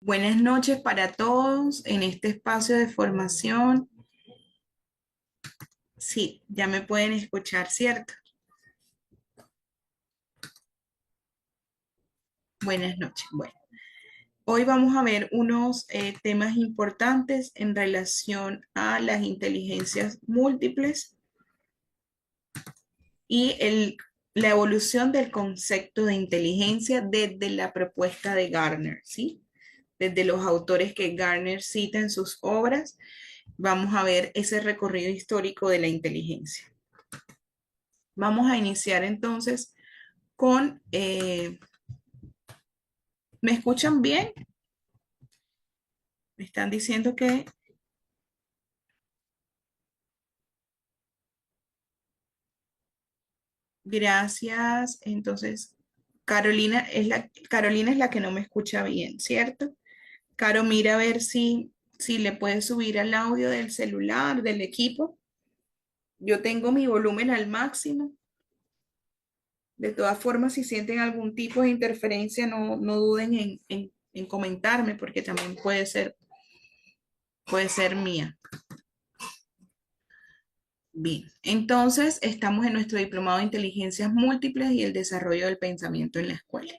Buenas noches para todos en este espacio de formación. Sí, ya me pueden escuchar, ¿cierto? Buenas noches. Bueno, hoy vamos a ver unos temas importantes en relación a las inteligencias múltiples y la evolución del concepto de inteligencia desde la propuesta de Gardner, ¿sí? Desde los autores que Gardner cita en sus obras, vamos a ver ese recorrido histórico de la inteligencia. Vamos a iniciar entonces con, ¿me escuchan bien? Me están diciendo que gracias. Entonces, Carolina es la que no me escucha bien, ¿cierto? Caro, mira a ver si le puedes subir al audio del celular, del equipo. Yo tengo mi volumen al máximo. De todas formas, si sienten algún tipo de interferencia, no duden en comentarme, porque también puede ser mía. Bien, entonces estamos en nuestro diplomado de inteligencias múltiples y el desarrollo del pensamiento en la escuela.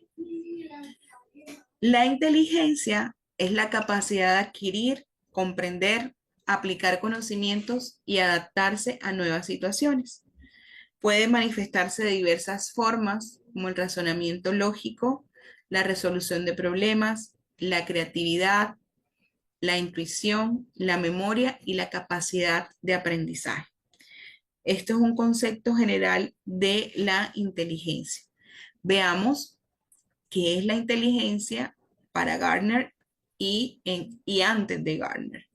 La inteligencia es la capacidad de adquirir, comprender, aplicar conocimientos y adaptarse a nuevas situaciones. Puede manifestarse de diversas formas, como el razonamiento lógico, la resolución de problemas, la creatividad, la intuición, la memoria y la capacidad de aprendizaje. Esto es un concepto general de la inteligencia. Veamos qué es la inteligencia para Gardner y antes de Gardner.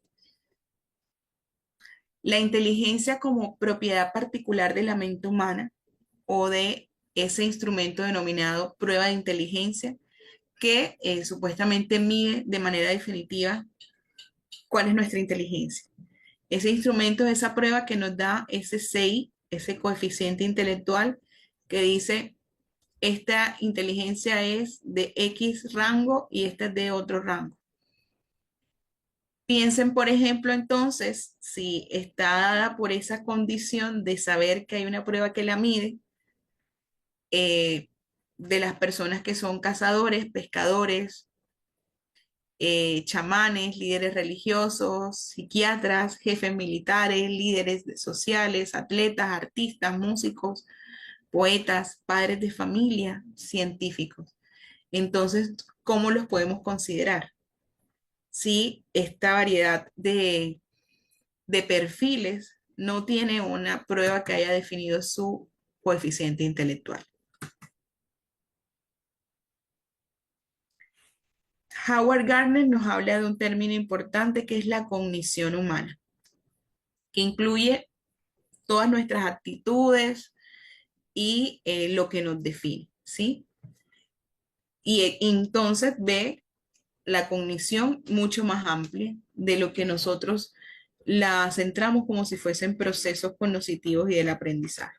La inteligencia como propiedad particular de la mente humana o de ese instrumento denominado prueba de inteligencia que supuestamente mide de manera definitiva cuál es nuestra inteligencia. Ese instrumento es esa prueba que nos da ese CI, ese coeficiente intelectual que dice esta inteligencia es de X rango y esta es de otro rango. Piensen, por ejemplo, entonces, si está dada por esa condición de saber que hay una prueba que la mide, eh, de las personas que son cazadores, pescadores, chamanes, líderes religiosos, psiquiatras, jefes militares, líderes sociales, atletas, artistas, músicos, poetas, padres de familia, científicos. Entonces, ¿cómo los podemos considerar? Si esta variedad de perfiles no tiene una prueba que haya definido su coeficiente intelectual. Howard Gardner nos habla de un término importante que es la cognición humana, que incluye todas nuestras actitudes y lo que nos define, ¿sí? Y entonces ve la cognición mucho más amplia de lo que nosotros la centramos como si fuesen procesos cognitivos y del aprendizaje.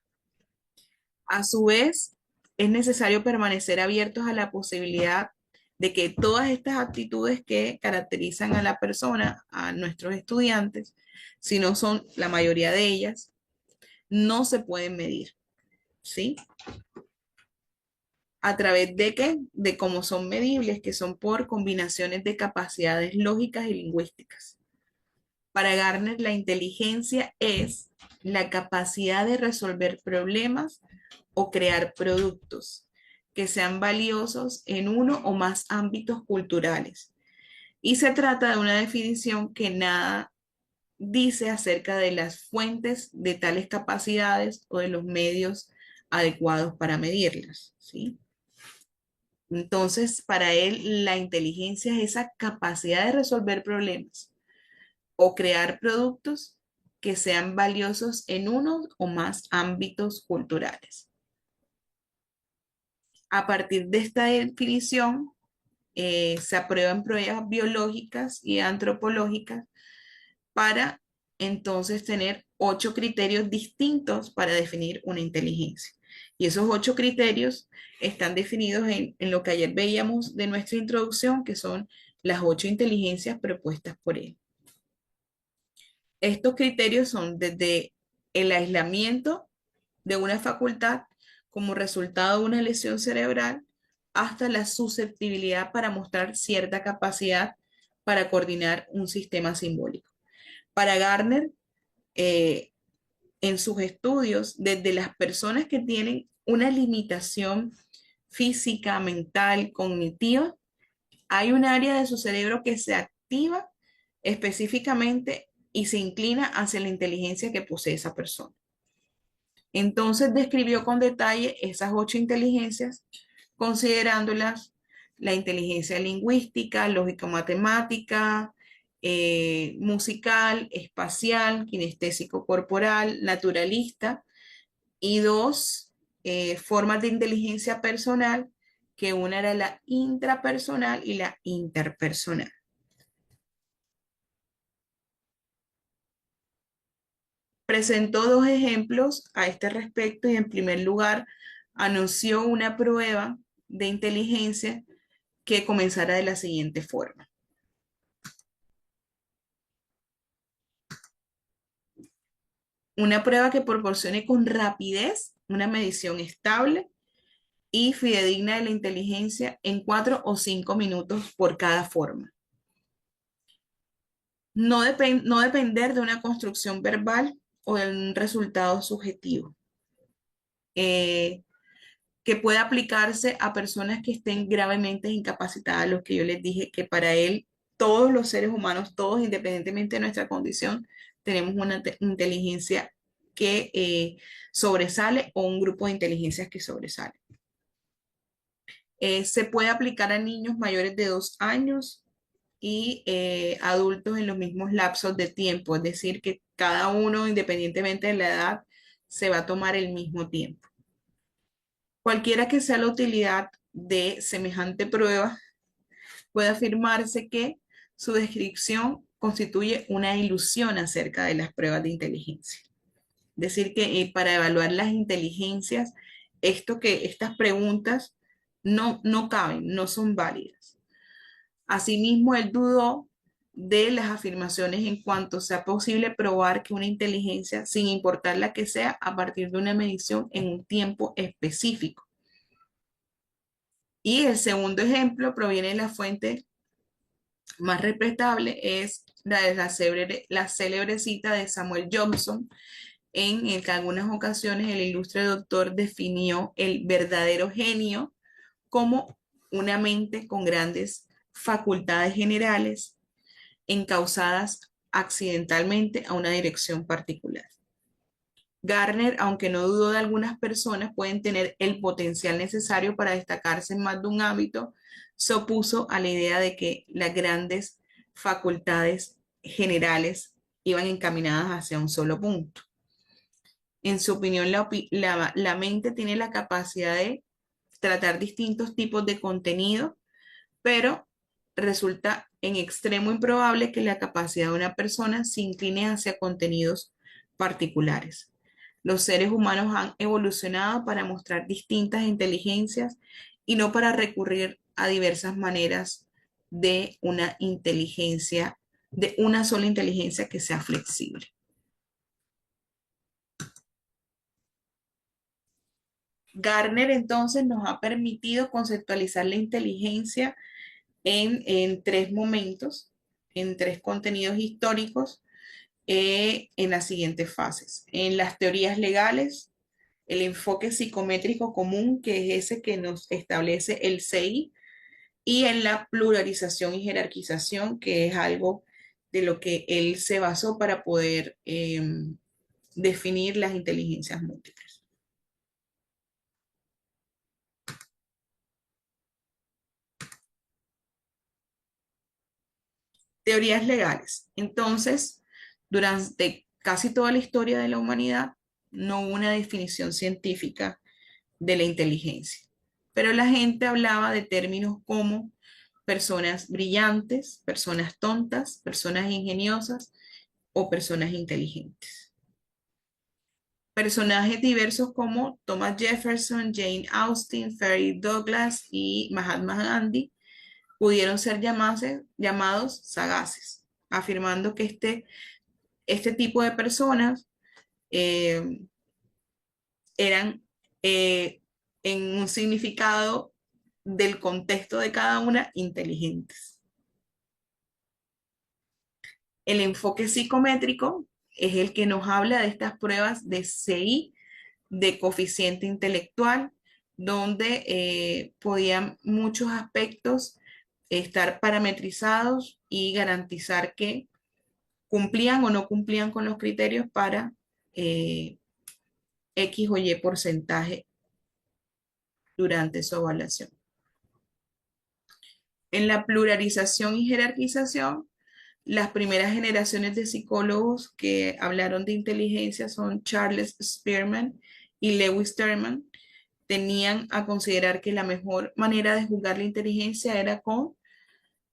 A su vez, es necesario permanecer abiertos a la posibilidad de que todas estas actitudes que caracterizan a la persona, a nuestros estudiantes, si no son la mayoría de ellas, no se pueden medir, ¿sí? ¿A través de qué? De cómo son medibles, que son por combinaciones de capacidades lógicas y lingüísticas. Para Gardner, la inteligencia es la capacidad de resolver problemas o crear productos que sean valiosos en uno o más ámbitos culturales. Y se trata de una definición que nada dice acerca de las fuentes de tales capacidades o de los medios adecuados para medirlas, ¿sí? Entonces, para él, la inteligencia es esa capacidad de resolver problemas o crear productos que sean valiosos en uno o más ámbitos culturales. A partir de esta definición, se aprueban pruebas biológicas y antropológicas para entonces tener 8 criterios distintos para definir una inteligencia. Y esos 8 criterios están definidos en lo que ayer veíamos de nuestra introducción, que son las 8 inteligencias propuestas por él. Estos criterios son desde el aislamiento de una facultad como resultado de una lesión cerebral hasta la susceptibilidad para mostrar cierta capacidad para coordinar un sistema simbólico. Para Gardner, eh, en sus estudios, desde las personas que tienen una limitación física, mental, cognitiva, hay un área de su cerebro que se activa específicamente y se inclina hacia la inteligencia que posee esa persona. Entonces describió con detalle esas 8 inteligencias, considerándolas la inteligencia lingüística, lógico-matemática, musical, espacial, kinestésico corporal, naturalista, y 2 formas de inteligencia personal, que una era la intrapersonal y la interpersonal. Presentó 2 ejemplos a este respecto y en primer lugar anunció una prueba de inteligencia que comenzara de la siguiente forma. Una prueba que proporcione con rapidez una medición estable y fidedigna de la inteligencia en 4 o 5 minutos por cada forma. No depender de una construcción verbal o de un resultado subjetivo. Que pueda aplicarse a personas que estén gravemente incapacitadas, lo que yo les dije, que para él todos los seres humanos, todos independientemente de nuestra condición, tenemos una inteligencia que sobresale o un grupo de inteligencias que sobresale. Se puede aplicar a niños mayores de 2 años y adultos en los mismos lapsos de tiempo, es decir, que cada uno, independientemente de la edad, se va a tomar el mismo tiempo. Cualquiera que sea la utilidad de semejante prueba, puede afirmarse que su descripción constituye una ilusión acerca de las pruebas de inteligencia. Es decir, que para evaluar las inteligencias, estas preguntas no caben, no son válidas. Asimismo, él dudó de las afirmaciones en cuanto sea posible probar que una inteligencia, sin importar la que sea, a partir de una medición en un tiempo específico. Y el segundo ejemplo proviene de la fuente más respetable, es la de la célebre cita de Samuel Johnson, en el que en algunas ocasiones el ilustre doctor definió el verdadero genio como una mente con grandes facultades generales encausadas accidentalmente a una dirección particular. Gardner, aunque no dudó de algunas personas pueden tener el potencial necesario para destacarse en más de un ámbito, se opuso a la idea de que las grandes facultades generales iban encaminadas hacia un solo punto. En su opinión, la mente tiene la capacidad de tratar distintos tipos de contenido, pero resulta en extremo improbable que la capacidad de una persona se incline hacia contenidos particulares. Los seres humanos han evolucionado para mostrar distintas inteligencias y no para recurrir a diversas maneras de una inteligencia, de una sola inteligencia que sea flexible. Gardner entonces nos ha permitido conceptualizar la inteligencia en 3 momentos, en 3 contenidos históricos, en las siguientes fases. En las teorías legales, el enfoque psicométrico común, que es ese que nos establece el CI, y en la pluralización y jerarquización, que es algo de lo que él se basó para poder definir las inteligencias múltiples. Teorías legales. Entonces, durante casi toda la historia de la humanidad, no hubo una definición científica de la inteligencia, pero la gente hablaba de términos como personas brillantes, personas tontas, personas ingeniosas o personas inteligentes. Personajes diversos como Thomas Jefferson, Jane Austen, Frederick Douglass y Mahatma Gandhi pudieron ser llamados sagaces, afirmando que este tipo de personas eh, eran en un significado del contexto de cada una inteligentes. El enfoque psicométrico es el que nos habla de estas pruebas de CI, de coeficiente intelectual, donde podían muchos aspectos estar parametrizados y garantizar que cumplían o no cumplían con los criterios para X o Y porcentaje durante su evaluación. En la pluralización y jerarquización, las primeras generaciones de psicólogos que hablaron de inteligencia son Charles Spearman y Lewis Terman. Tenían a considerar que la mejor manera de juzgar la inteligencia era con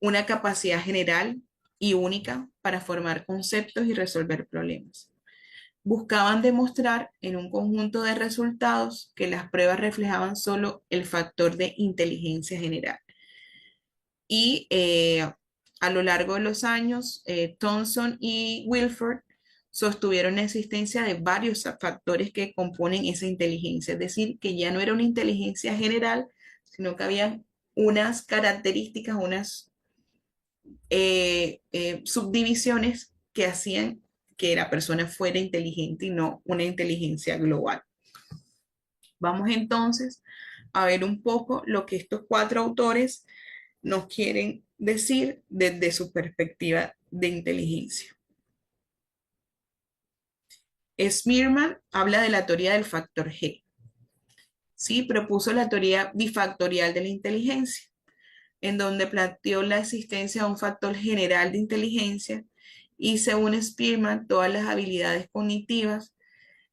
una capacidad general y única para formar conceptos y resolver problemas. Buscaban demostrar en un conjunto de resultados que las pruebas reflejaban solo el factor de inteligencia general. Y a lo largo de los años, Thomson y Wilford sostuvieron la existencia de varios factores que componen esa inteligencia, es decir, que ya no era una inteligencia general, sino que había unas características, unas subdivisiones que hacían que la persona fuera inteligente y no una inteligencia global. Vamos entonces a ver un poco lo que estos cuatro autores nos quieren decir desde su perspectiva de inteligencia. Spearman habla de la teoría del factor G. Sí, propuso la teoría bifactorial de la inteligencia, en donde planteó la existencia de un factor general de inteligencia y según Spearman, todas las habilidades cognitivas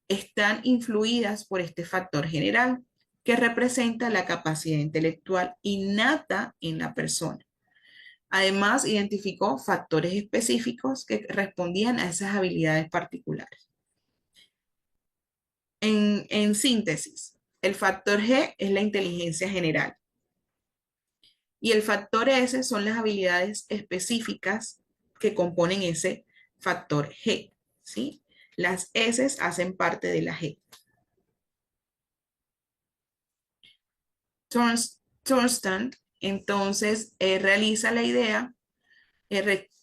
están influidas por este factor general, que representa la capacidad intelectual innata en la persona. Además, identificó factores específicos que respondían a esas habilidades particulares. En síntesis, el factor G es la inteligencia general y el factor S son las habilidades específicas que componen ese factor G, ¿sí? Las S hacen parte de la G. Thornstand entonces realiza la idea,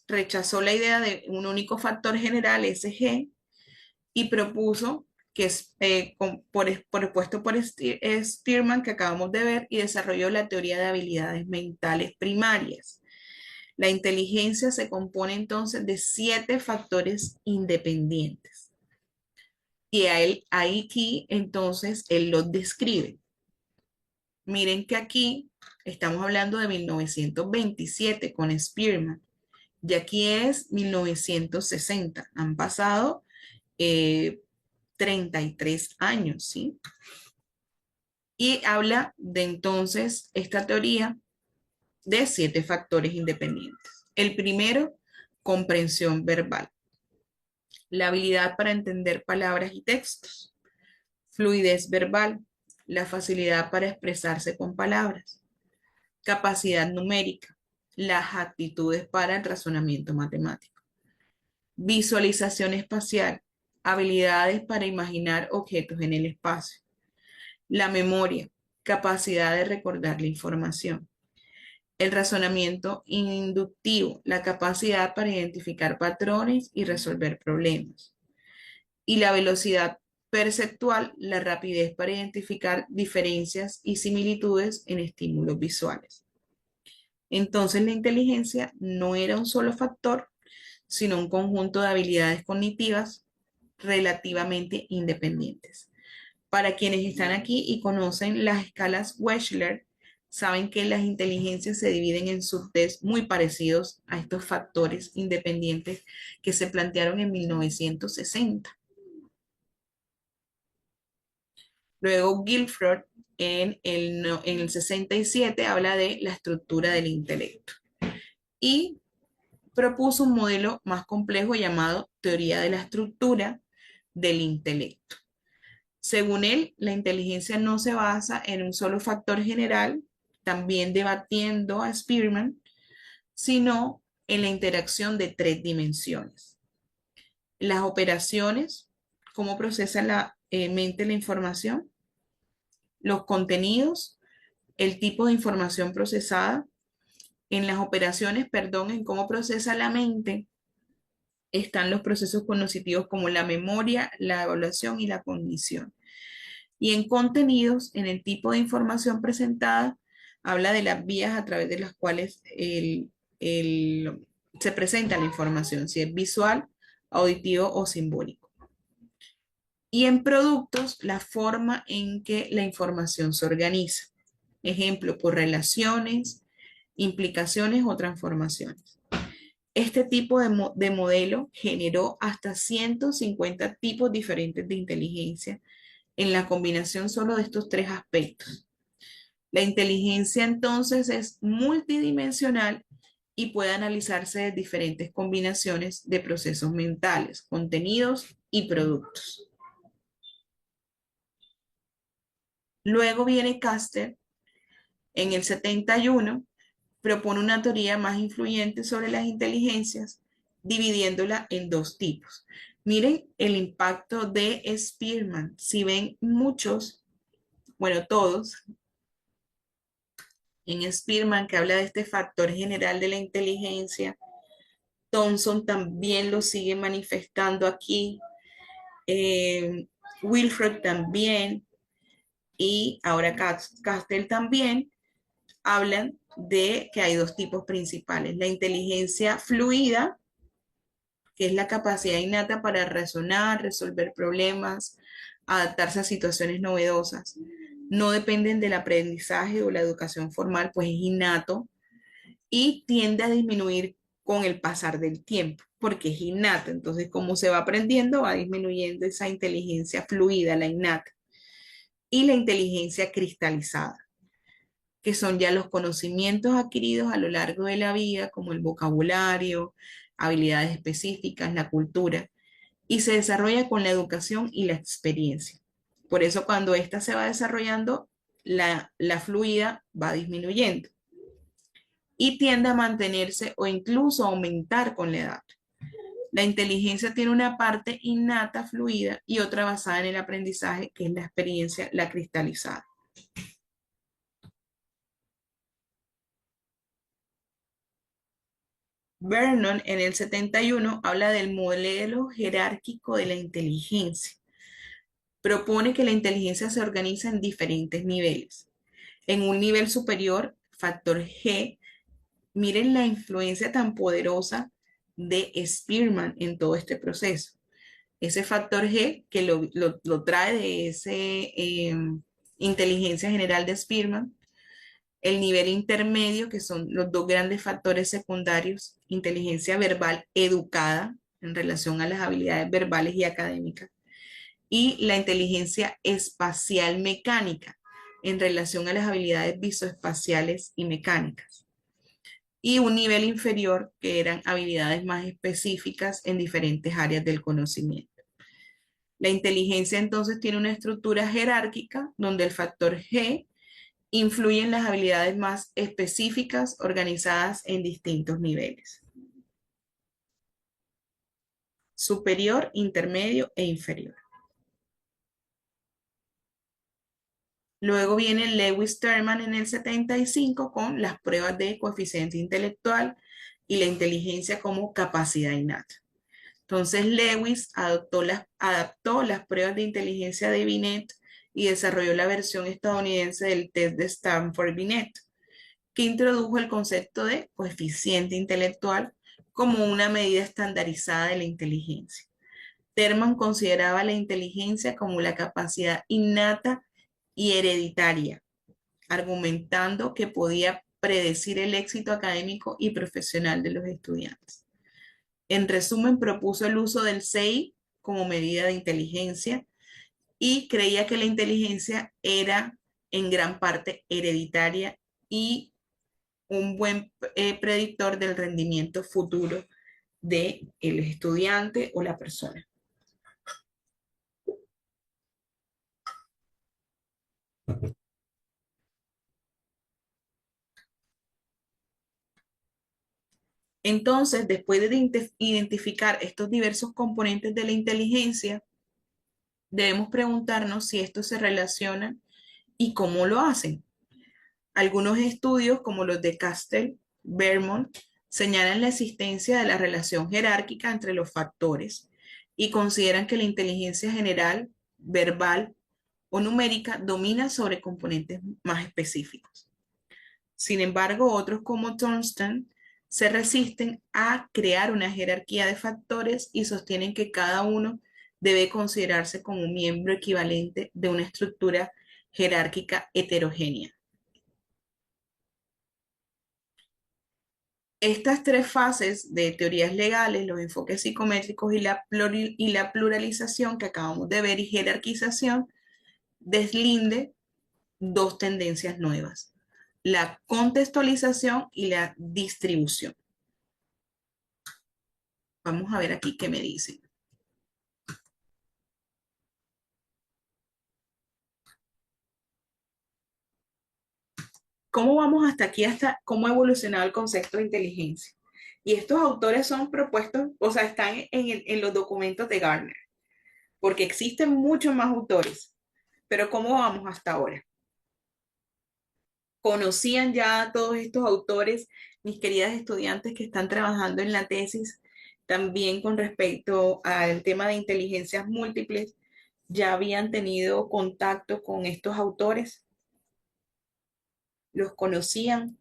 rechazó la idea de un único factor general, SG, y propuso que es propuesto por Spearman, que acabamos de ver, y desarrolló la teoría de habilidades mentales primarias. La inteligencia se compone entonces de 7 factores independientes. Y aquí entonces él los describe. Miren que aquí estamos hablando de 1927 con Spearman. Y aquí es 1960. Han pasado 33 años, ¿sí? Y habla de entonces esta teoría de 7 factores independientes. El primero, comprensión verbal. La habilidad para entender palabras y textos. Fluidez verbal. La facilidad para expresarse con palabras. Capacidad numérica. Las aptitudes para el razonamiento matemático. Visualización espacial. Habilidades para imaginar objetos en el espacio. La memoria. Capacidad de recordar la información. El razonamiento inductivo, la capacidad para identificar patrones y resolver problemas. Y la velocidad perceptual, la rapidez para identificar diferencias y similitudes en estímulos visuales. Entonces la inteligencia no era un solo factor, sino un conjunto de habilidades cognitivas relativamente independientes. Para quienes están aquí y conocen las escalas Wechsler, saben que las inteligencias se dividen en subtests muy parecidos a estos factores independientes que se plantearon en 1960. Luego Guilford en el 67 habla de la estructura del intelecto y propuso un modelo más complejo llamado teoría de la estructura del intelecto. Según él, la inteligencia no se basa en un solo factor general, también debatiendo a Spearman, sino en la interacción de tres dimensiones. Las operaciones, cómo procesa la mente la información, los contenidos, el tipo de información procesada, en las operaciones, perdón, en cómo procesa la mente, están los procesos cognitivos como la memoria, la evaluación y la cognición. Y en contenidos, en el tipo de información presentada, habla de las vías a través de las cuales se presenta la información, si es visual, auditivo o simbólico. Y en productos, la forma en que la información se organiza. Ejemplo, por relaciones, implicaciones o transformaciones. Este tipo de modelo generó hasta 150 tipos diferentes de inteligencia en la combinación solo de estos tres aspectos. La inteligencia entonces es multidimensional y puede analizarse de diferentes combinaciones de procesos mentales, contenidos y productos. Luego viene Caster en el 71, propone una teoría más influyente sobre las inteligencias, dividiéndola en dos tipos. Miren el impacto de Spearman. Si ven muchos, bueno, todos, en Spearman que habla de este factor general de la inteligencia, Thomson también lo sigue manifestando aquí, eh, Wilfred también, y ahora Castell también hablan de que hay dos tipos principales, la inteligencia fluida, que es la capacidad innata para razonar, resolver problemas, adaptarse a situaciones novedosas. No dependen del aprendizaje o la educación formal, pues es innato y tiende a disminuir con el pasar del tiempo, porque es innato. Entonces, como se va aprendiendo, va disminuyendo esa inteligencia fluida, la innata, y la inteligencia cristalizada, que son ya los conocimientos adquiridos a lo largo de la vida, como el vocabulario, habilidades específicas, la cultura, y se desarrolla con la educación y la experiencia. Por eso cuando ésta se va desarrollando, la fluida va disminuyendo y tiende a mantenerse o incluso a aumentar con la edad. La inteligencia tiene una parte innata, fluida, y otra basada en el aprendizaje, que es la experiencia, la cristalizada. Vernon en el 71 habla del modelo jerárquico de la inteligencia. Propone que la inteligencia se organiza en diferentes niveles. En un nivel superior, factor G, miren la influencia tan poderosa de Spearman en todo este proceso. Ese factor G que lo trae de ese inteligencia general de Spearman, el nivel intermedio, que son los dos grandes factores secundarios, inteligencia verbal educada en relación a las habilidades verbales y académicas, y la inteligencia espacial mecánica en relación a las habilidades visoespaciales y mecánicas. Y un nivel inferior que eran habilidades más específicas en diferentes áreas del conocimiento. La inteligencia entonces tiene una estructura jerárquica donde el factor G influye en las habilidades más específicas organizadas en distintos niveles: superior, intermedio e inferior. Luego viene Lewis Terman en el 75 con las pruebas de coeficiente intelectual y la inteligencia como capacidad innata. Entonces Lewis adaptó las pruebas de inteligencia de Binet y desarrolló la versión estadounidense del test de Stanford-Binet, que introdujo el concepto de coeficiente intelectual como una medida estandarizada de la inteligencia. Terman consideraba la inteligencia como la capacidad innata y hereditaria, argumentando que podía predecir el éxito académico y profesional de los estudiantes. En resumen, propuso el uso del CEI como medida de inteligencia y creía que la inteligencia era en gran parte hereditaria y un buen predictor del rendimiento futuro del estudiante o la persona. Entonces, después de identificar estos diversos componentes de la inteligencia, debemos preguntarnos si estos se relacionan y cómo lo hacen. Algunos estudios, como los de Castell, Vermont, señalan la existencia de la relación jerárquica entre los factores y consideran que la inteligencia general, verbal o numérica domina sobre componentes más específicos. Sin embargo, otros como Thornstein se resisten a crear una jerarquía de factores y sostienen que cada uno debe considerarse como un miembro equivalente de una estructura jerárquica heterogénea. Estas tres fases de teorías legales, los enfoques psicométricos y la pluralización que acabamos de ver y jerarquización, deslinde dos tendencias nuevas, la contextualización y la distribución. Vamos a ver aquí qué me dicen. ¿Cómo vamos hasta aquí, hasta cómo ha evolucionado el concepto de inteligencia? Y estos autores son propuestos, o sea, están en los documentos de Gardner, porque existen muchos más autores. Pero ¿cómo vamos hasta ahora? ¿Conocían ya a todos estos autores, mis queridas estudiantes que están trabajando en la tesis, también con respecto al tema de inteligencias múltiples? ¿Ya habían tenido contacto con estos autores? ¿Los conocían?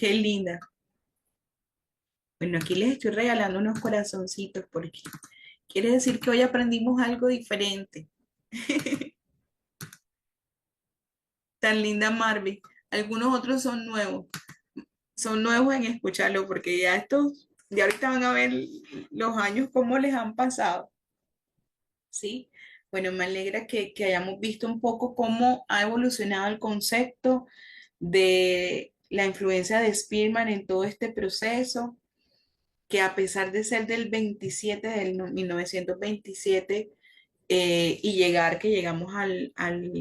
Qué linda. Bueno, aquí les estoy regalando unos corazoncitos porque quiere decir que hoy aprendimos algo diferente. Tan linda Marvin. Algunos otros son nuevos en escucharlo porque ya estos, ya ahorita van a ver los años cómo les han pasado, ¿sí? Bueno, me alegra que hayamos visto un poco cómo ha evolucionado el concepto de la influencia de Spearman en todo este proceso, que a pesar de ser del 27, 1927, y llegar, que llegamos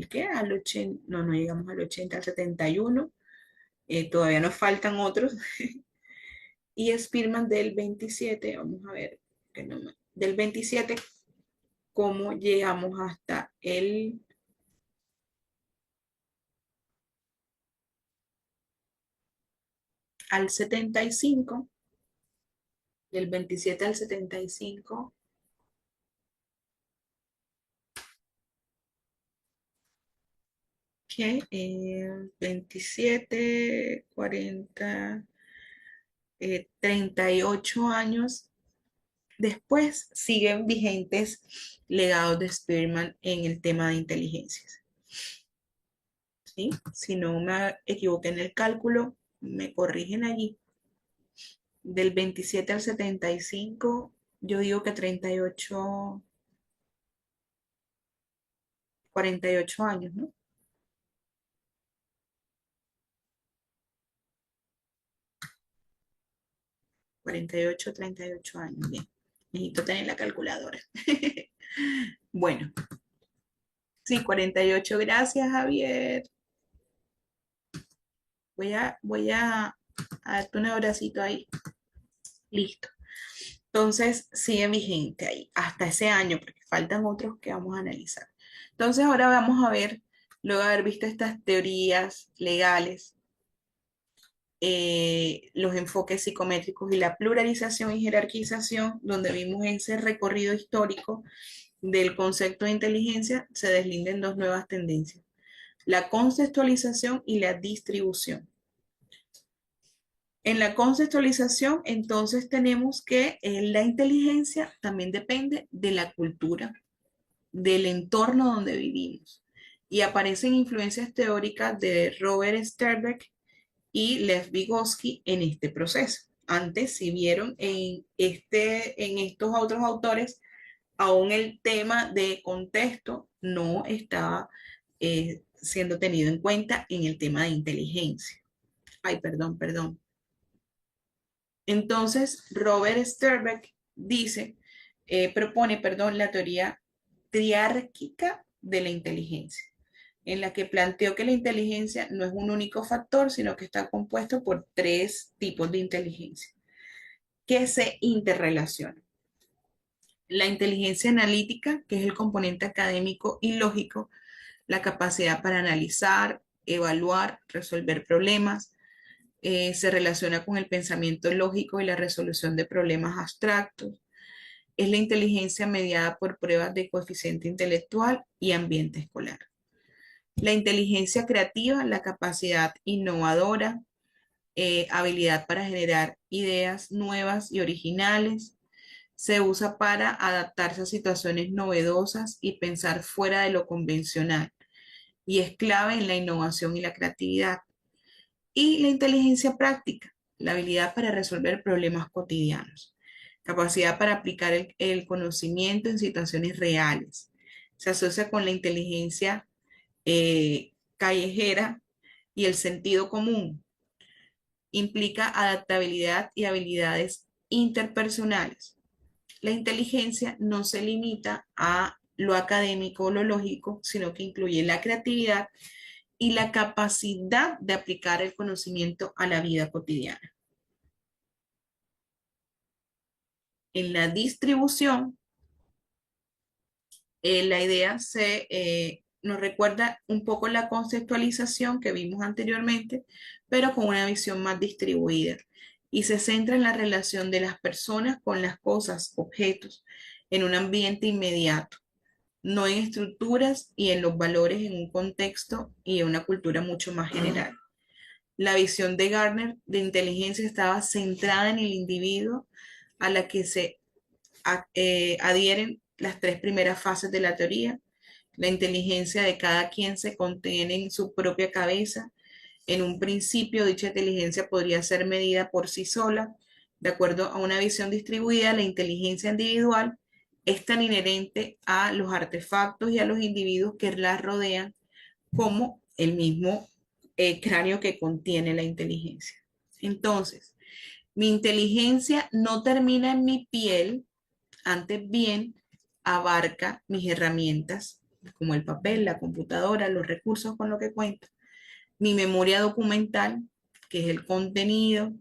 ¿qué? Al 80, no, no llegamos al 80, al 71, todavía nos faltan otros, y Spearman del 27, vamos a ver, del 27, cómo llegamos hasta al 75, del 27 al 75, que 27, 40, 38 años después siguen vigentes legados de Spearman en el tema de inteligencias. ¿Sí? Si no me equivoqué en el cálculo, me corrigen allí. Del 27 al 75, yo digo que 38, 48 años, ¿no? 48, 38 años, bien. Necesito tener la calculadora. Bueno, sí, 48. Gracias, Javier. Voy a darte un abracito ahí. Listo. Entonces, sigue vigente ahí hasta ese año, porque faltan otros que vamos a analizar. Entonces, ahora vamos a ver, luego de haber visto estas teorías legales, los enfoques psicométricos y la pluralización y jerarquización, donde vimos ese recorrido histórico del concepto de inteligencia, se deslinden dos nuevas tendencias, la conceptualización y la distribución. En la conceptualización, entonces tenemos que la inteligencia también depende de la cultura, del entorno donde vivimos. Y aparecen influencias teóricas de Robert Sternberg y Lev Vygotsky en este proceso. Antes, si vieron en estos otros autores, aún el tema de contexto no estaba siendo tenido en cuenta en el tema de inteligencia. Ay, perdón. Entonces, Robert Sternberg propone, la teoría triárquica de la inteligencia, en la que planteó que la inteligencia no es un único factor, sino que está compuesto por tres tipos de inteligencia que se interrelacionan. La inteligencia analítica, que es el componente académico y lógico, la capacidad para analizar, evaluar, resolver problemas, se relaciona con el pensamiento lógico y la resolución de problemas abstractos. Es la inteligencia mediada por pruebas de coeficiente intelectual y ambiente escolar. La inteligencia creativa, la capacidad innovadora, habilidad para generar ideas nuevas y originales, se usa para adaptarse a situaciones novedosas y pensar fuera de lo convencional, y es clave en la innovación y la creatividad. Y la inteligencia práctica, la habilidad para resolver problemas cotidianos, capacidad para aplicar el conocimiento en situaciones reales. Se asocia con la inteligencia callejera y el sentido común. Implica adaptabilidad y habilidades interpersonales. La inteligencia no se limita a lo académico o lo lógico, sino que incluye la creatividad y la capacidad de aplicar el conocimiento a la vida cotidiana. En la distribución, la idea nos recuerda un poco la conceptualización que vimos anteriormente, pero con una visión más distribuida, y se centra en la relación de las personas con las cosas, objetos, en un ambiente inmediato, no en estructuras y en los valores en un contexto y en una cultura mucho más general. La visión de Gardner de inteligencia estaba centrada en el individuo, a la que se adhieren las tres primeras fases de la teoría. La inteligencia de cada quien se contiene en su propia cabeza. En un principio, dicha inteligencia podría ser medida por sí sola. De acuerdo a una visión distribuida, la inteligencia individual es tan inherente a los artefactos y a los individuos que la rodean como el mismo cráneo que contiene la inteligencia. Entonces, mi inteligencia no termina en mi piel, antes bien abarca mis herramientas, como el papel, la computadora, los recursos con los que cuento, mi memoria documental, que es el contenido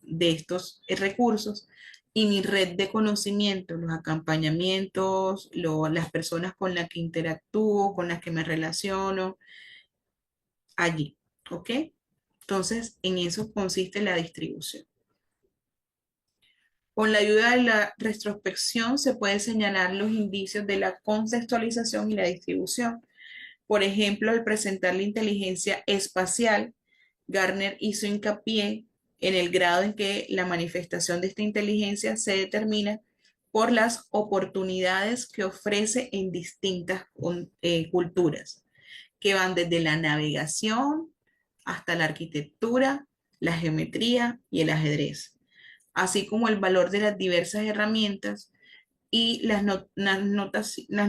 de estos recursos, y mi red de conocimiento, los acompañamientos, las personas con las que interactúo, con las que me relaciono, allí, ¿ok? Entonces, en eso consiste la distribución. Con la ayuda de la retrospección se puede señalar los indicios de la contextualización y la distribución. Por ejemplo, al presentar la inteligencia espacial, Gardner hizo hincapié en el grado en que la manifestación de esta inteligencia se determina por las oportunidades que ofrece en distintas culturas, que van desde la navegación hasta la arquitectura, la geometría y el ajedrez, así como el valor de las diversas herramientas y las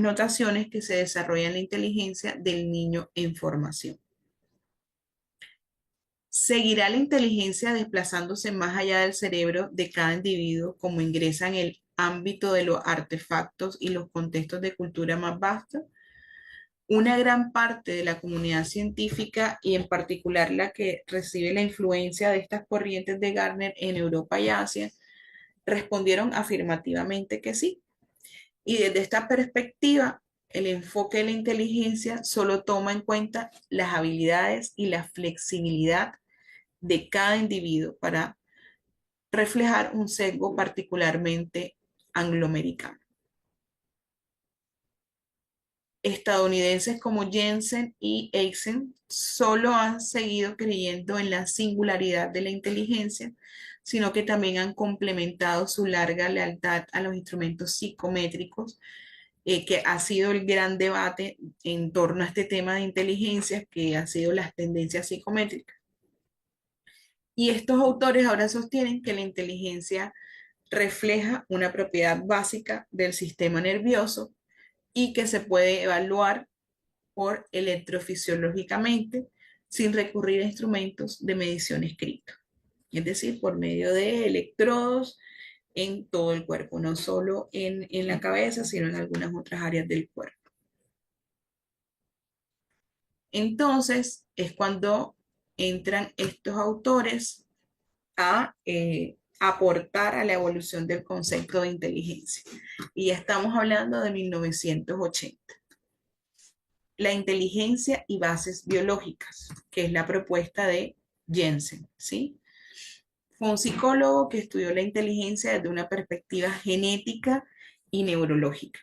notaciones que se desarrollan en la inteligencia del niño en formación. ¿Seguirá la inteligencia desplazándose más allá del cerebro de cada individuo como ingresa en el ámbito de los artefactos y los contextos de cultura más vastos? Una gran parte de la comunidad científica, y en particular la que recibe la influencia de estas corrientes de Gardner en Europa y Asia, respondieron afirmativamente que sí. Y desde esta perspectiva, el enfoque de la inteligencia solo toma en cuenta las habilidades y la flexibilidad de cada individuo para reflejar un sesgo particularmente angloamericano. Estadounidenses como Jensen y Eysen solo han seguido creyendo en la singularidad de la inteligencia, sino que también han complementado su larga lealtad a los instrumentos psicométricos, que ha sido el gran debate en torno a este tema de inteligencia, que ha sido las tendencias psicométricas. Y estos autores ahora sostienen que la inteligencia refleja una propiedad básica del sistema nervioso y que se puede evaluar por electrofisiológicamente sin recurrir a instrumentos de medición escritos, es decir, por medio de electrodos en todo el cuerpo, no solo en la cabeza, sino en algunas otras áreas del cuerpo. Entonces es cuando entran estos autores a aportar a la evolución del concepto de inteligencia. Y ya estamos hablando de 1980. La inteligencia y bases biológicas, que es la propuesta de Jensen, ¿sí? Fue un psicólogo que estudió la inteligencia desde una perspectiva genética y neurológica.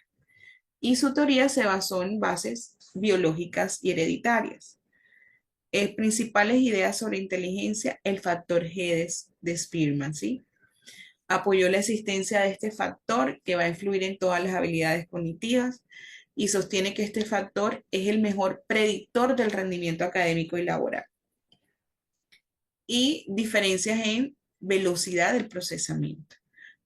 Y su teoría se basó en bases biológicas y hereditarias. Principales ideas sobre inteligencia, el factor G de Spearman, ¿sí? Apoyó la existencia de este factor que va a influir en todas las habilidades cognitivas y sostiene que este factor es el mejor predictor del rendimiento académico y laboral. Y diferencias en velocidad del procesamiento.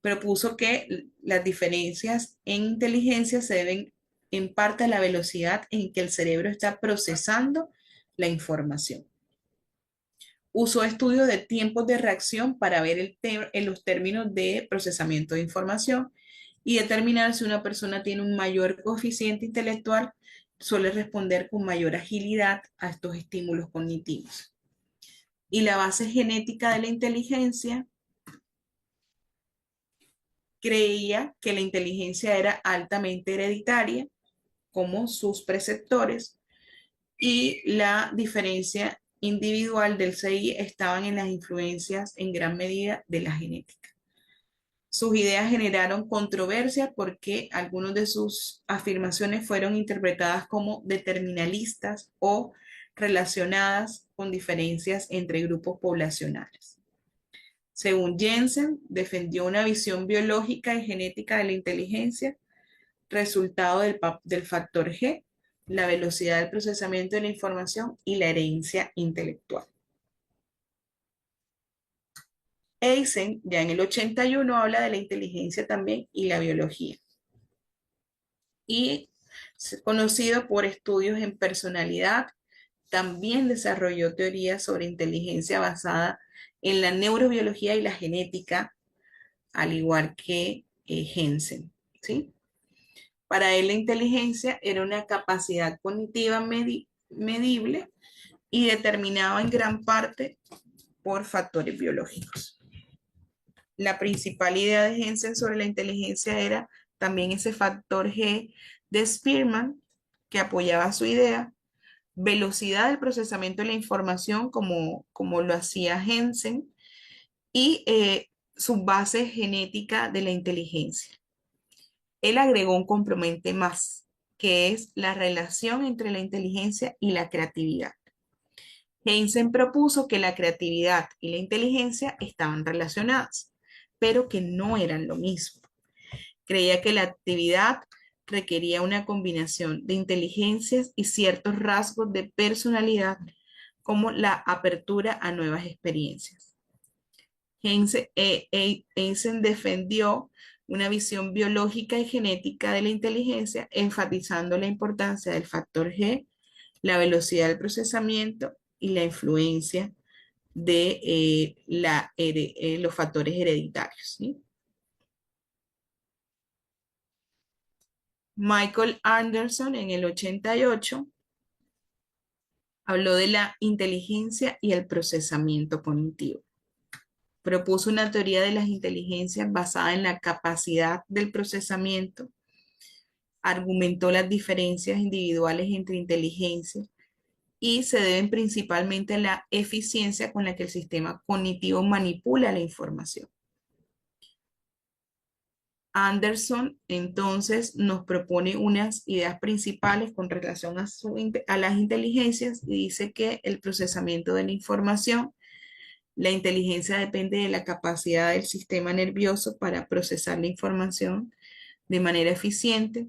Propuso que las diferencias en inteligencia se deben en parte a la velocidad en que el cerebro está procesando la información. Usó estudios de tiempos de reacción para ver en los términos de procesamiento de información y determinar si una persona tiene un mayor coeficiente intelectual, suele responder con mayor agilidad a estos estímulos cognitivos. Y la base genética de la inteligencia creía que la inteligencia era altamente hereditaria, como sus preceptores, y la diferencia individual del CI estaban en las influencias en gran medida de la genética. Sus ideas generaron controversia porque algunas de sus afirmaciones fueron interpretadas como deterministas o relacionadas con diferencias entre grupos poblacionales. Según Jensen, defendió una visión biológica y genética de la inteligencia, resultado del factor G, la velocidad del procesamiento de la información y la herencia intelectual. Eysen, ya en el 81, habla de la inteligencia también y la biología. Y conocido por estudios en personalidad, también desarrolló teorías sobre inteligencia basada en la neurobiología y la genética, al igual que Jensen, ¿sí? Para él la inteligencia era una capacidad cognitiva medible y determinada en gran parte por factores biológicos. La principal idea de Jensen sobre la inteligencia era también ese factor G de Spearman que apoyaba su idea, velocidad del procesamiento de la información como lo hacía Jensen y su base genética de la inteligencia. Él agregó un componente más, que es la relación entre la inteligencia y la creatividad. Jensen propuso que la creatividad y la inteligencia estaban relacionadas, pero que no eran lo mismo. Creía que la actividad requería una combinación de inteligencias y ciertos rasgos de personalidad, como la apertura a nuevas experiencias. Jensen defendió una visión biológica y genética de la inteligencia, enfatizando la importancia del factor G, la velocidad del procesamiento y la influencia de los factores hereditarios, ¿sí? Michael Anderson en el 88 habló de la inteligencia y el procesamiento cognitivo. Propuso una teoría de las inteligencias basada en la capacidad del procesamiento, argumentó las diferencias individuales entre inteligencias y se deben principalmente a la eficiencia con la que el sistema cognitivo manipula la información. Anderson entonces nos propone unas ideas principales con relación a las inteligencias y dice que el procesamiento de la información, la inteligencia depende de la capacidad del sistema nervioso para procesar la información de manera eficiente.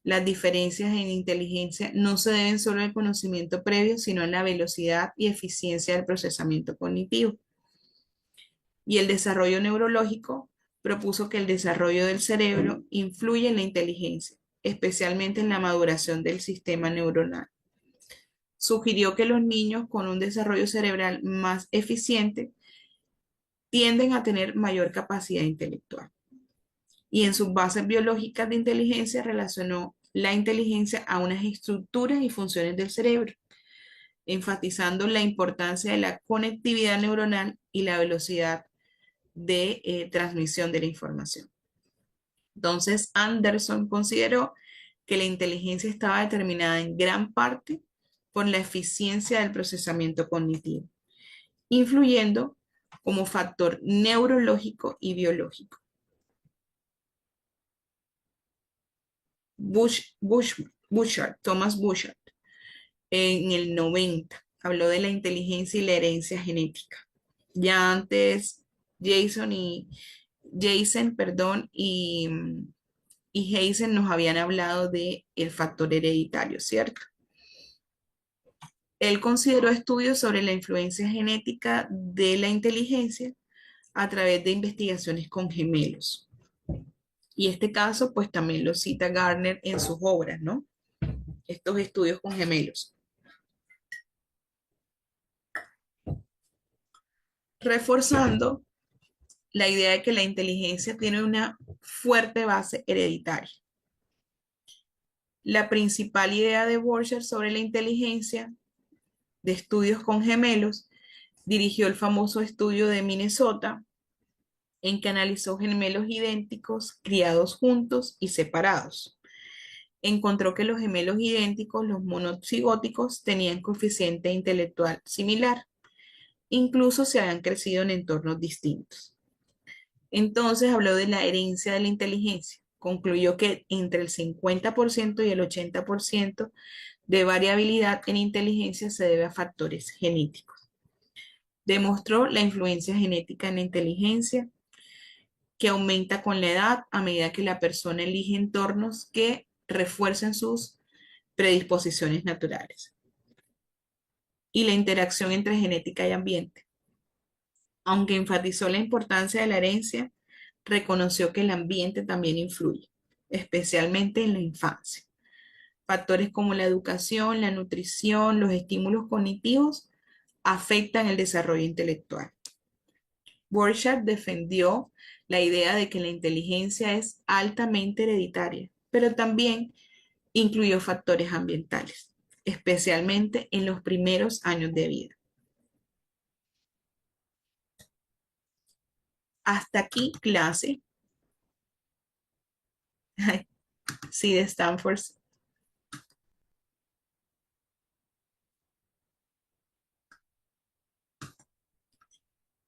Las diferencias en inteligencia no se deben solo al conocimiento previo, sino a la velocidad y eficiencia del procesamiento cognitivo. Y el desarrollo neurológico propuso que el desarrollo del cerebro influye en la inteligencia, especialmente en la maduración del sistema neuronal. Sugirió que los niños con un desarrollo cerebral más eficiente tienden a tener mayor capacidad intelectual. Y en sus bases biológicas de inteligencia relacionó la inteligencia a unas estructuras y funciones del cerebro, enfatizando la importancia de la conectividad neuronal y la velocidad de transmisión de la información. Entonces, Anderson consideró que la inteligencia estaba determinada en gran parte por la eficiencia del procesamiento cognitivo, influyendo como factor neurológico y biológico. Thomas Bouchard, en el 90, habló de la inteligencia y la herencia genética. Ya antes, Jason y Jason, perdón, y Heisen nos habían hablado de el factor hereditario, ¿cierto? Él consideró estudios sobre la influencia genética de la inteligencia a través de investigaciones con gemelos. Y este caso, pues también lo cita Gardner en sus obras, ¿no? Estos estudios con gemelos. Reforzando la idea de que la inteligencia tiene una fuerte base hereditaria. La principal idea de Borchardt sobre la inteligencia de estudios con gemelos dirigió el famoso estudio de Minnesota en que analizó gemelos idénticos criados juntos y separados. Encontró que los gemelos idénticos, los monocigóticos, tenían coeficiente intelectual similar, incluso si habían crecido en entornos distintos. Entonces habló de la herencia de la inteligencia. Concluyó que entre el 50% y el 80% de variabilidad en inteligencia se debe a factores genéticos. Demostró la influencia genética en la inteligencia, que aumenta con la edad a medida que la persona elige entornos que refuercen sus predisposiciones naturales. Y la interacción entre genética y ambiente. Aunque enfatizó la importancia de la herencia, reconoció que el ambiente también influye, especialmente en la infancia. Factores como la educación, la nutrición, los estímulos cognitivos afectan el desarrollo intelectual. Borchardt defendió la idea de que la inteligencia es altamente hereditaria, pero también incluyó factores ambientales, especialmente en los primeros años de vida. Hasta aquí clase. Sí, de Stanford.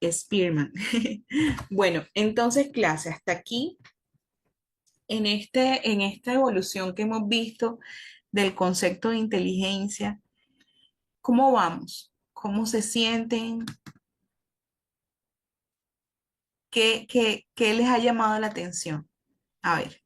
Spearman. Bueno, entonces clase, hasta aquí en esta evolución que hemos visto del concepto de inteligencia, ¿cómo vamos? ¿Cómo se sienten? ¿Qué les ha llamado la atención? A ver,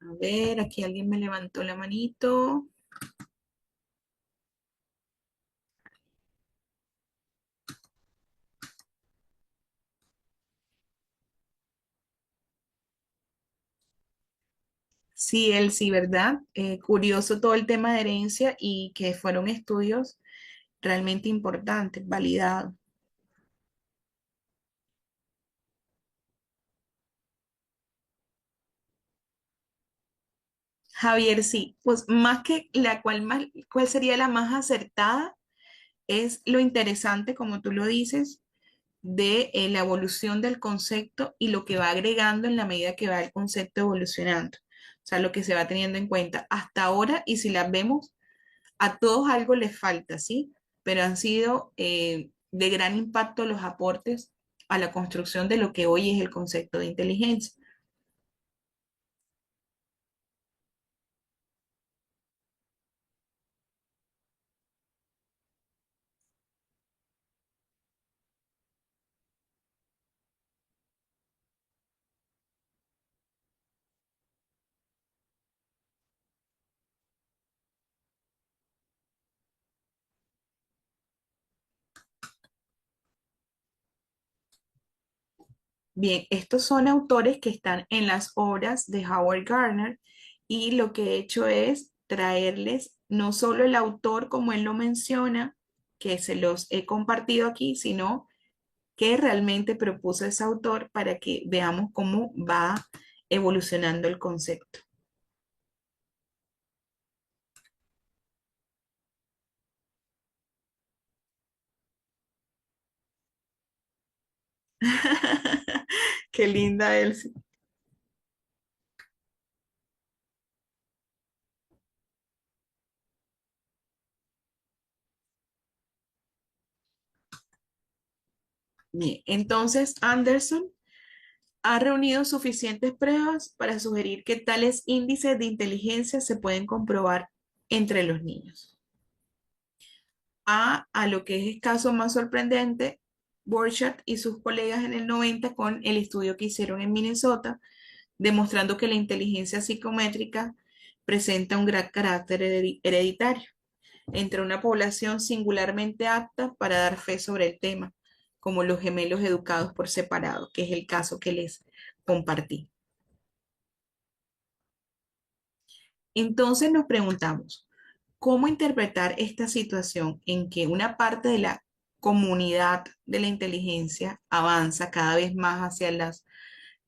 a ver, aquí alguien me levantó la manito. Sí, él sí, ¿verdad? Curioso todo el tema de herencia y que fueron estudios realmente importantes, validados. Javier, sí, pues más que cuál sería la más acertada, es lo interesante, como tú lo dices, de la evolución del concepto y lo que va agregando en la medida que va el concepto evolucionando. O sea, lo que se va teniendo en cuenta hasta ahora y si las vemos, a todos algo les falta, ¿sí? Pero han sido de gran impacto los aportes a la construcción de lo que hoy es el concepto de inteligencia. Bien, estos son autores que están en las obras de Howard Gardner y lo que he hecho es traerles no solo el autor como él lo menciona, que se los he compartido aquí, sino que realmente propuso ese autor para que veamos cómo va evolucionando el concepto. Qué linda Elsie. Bien, entonces Anderson ha reunido suficientes pruebas para sugerir que tales índices de inteligencia se pueden comprobar entre los niños. A lo que es el caso más sorprendente, Borchardt y sus colegas en el 90 con el estudio que hicieron en Minnesota, demostrando que la inteligencia psicométrica presenta un gran carácter hereditario entre una población singularmente apta para dar fe sobre el tema, como los gemelos educados por separado, que es el caso que les compartí. Entonces nos preguntamos, ¿cómo interpretar esta situación en que una parte de la comunidad de la inteligencia avanza cada vez más hacia las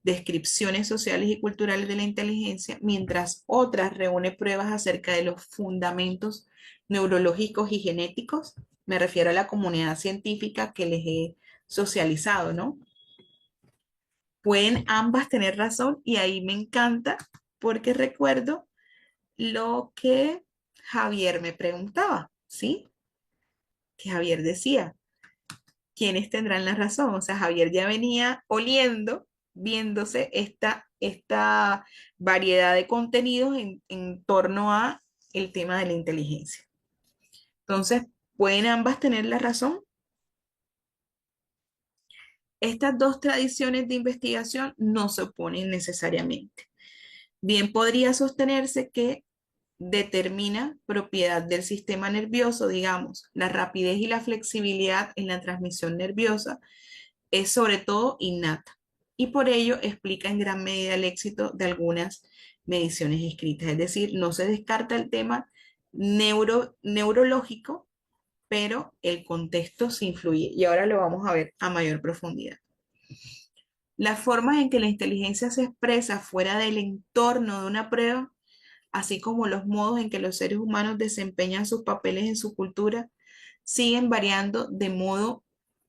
descripciones sociales y culturales de la inteligencia, mientras otras reúne pruebas acerca de los fundamentos neurológicos y genéticos? Me refiero a la comunidad científica que les he socializado, ¿no? Pueden ambas tener razón y ahí me encanta porque recuerdo lo que Javier me preguntaba, ¿sí? Que Javier decía, ¿quiénes tendrán la razón? O sea, Javier ya venía oliendo, viéndose esta variedad de contenidos en torno a el tema de la inteligencia. Entonces, ¿pueden ambas tener la razón? Estas dos tradiciones de investigación no se oponen necesariamente. Bien podría sostenerse que determina propiedad del sistema nervioso, digamos, la rapidez y la flexibilidad en la transmisión nerviosa es sobre todo innata y por ello explica en gran medida el éxito de algunas mediciones escritas. Es decir, no se descarta el tema neurológico, pero el contexto sí influye y ahora lo vamos a ver a mayor profundidad. Las formas en que la inteligencia se expresa fuera del entorno de una prueba, así como los modos en que los seres humanos desempeñan sus papeles en su cultura, siguen variando de modo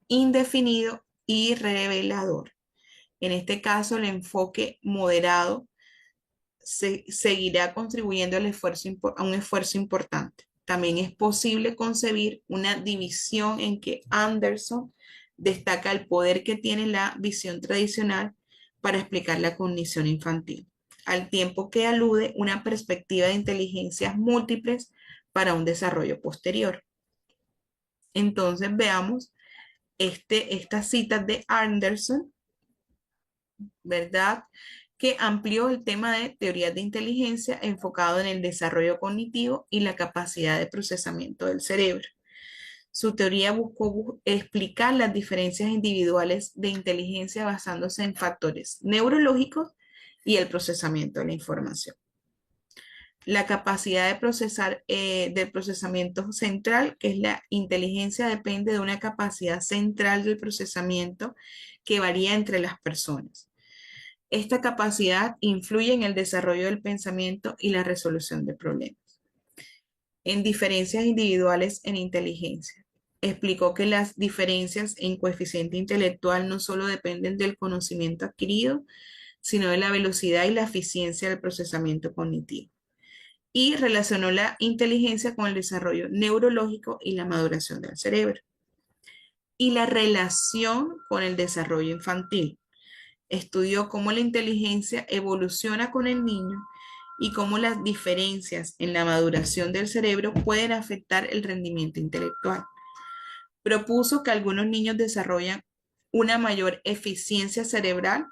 indefinido y revelador. En este caso, el enfoque moderado seguirá contribuyendo a un esfuerzo importante. También es posible concebir una división en que Anderson destaca el poder que tiene la visión tradicional para explicar la cognición infantil, al tiempo que alude una perspectiva de inteligencias múltiples para un desarrollo posterior. Entonces veamos estas citas de Anderson, ¿verdad? Que amplió el tema de teorías de inteligencia enfocado en el desarrollo cognitivo y la capacidad de procesamiento del cerebro. Su teoría buscó explicar las diferencias individuales de inteligencia basándose en factores neurológicos y el procesamiento de la información. La capacidad de procesar, del procesamiento central, que es la inteligencia, depende de una capacidad central del procesamiento que varía entre las personas. Esta capacidad influye en el desarrollo del pensamiento y la resolución de problemas. En diferencias individuales en inteligencia. Explicó que las diferencias en coeficiente intelectual no solo dependen del conocimiento adquirido, sino de la velocidad y la eficiencia del procesamiento cognitivo. Y relacionó la inteligencia con el desarrollo neurológico y la maduración del cerebro. Y la relación con el desarrollo infantil. Estudió cómo la inteligencia evoluciona con el niño y cómo las diferencias en la maduración del cerebro pueden afectar el rendimiento intelectual. Propuso que algunos niños desarrollan una mayor eficiencia cerebral,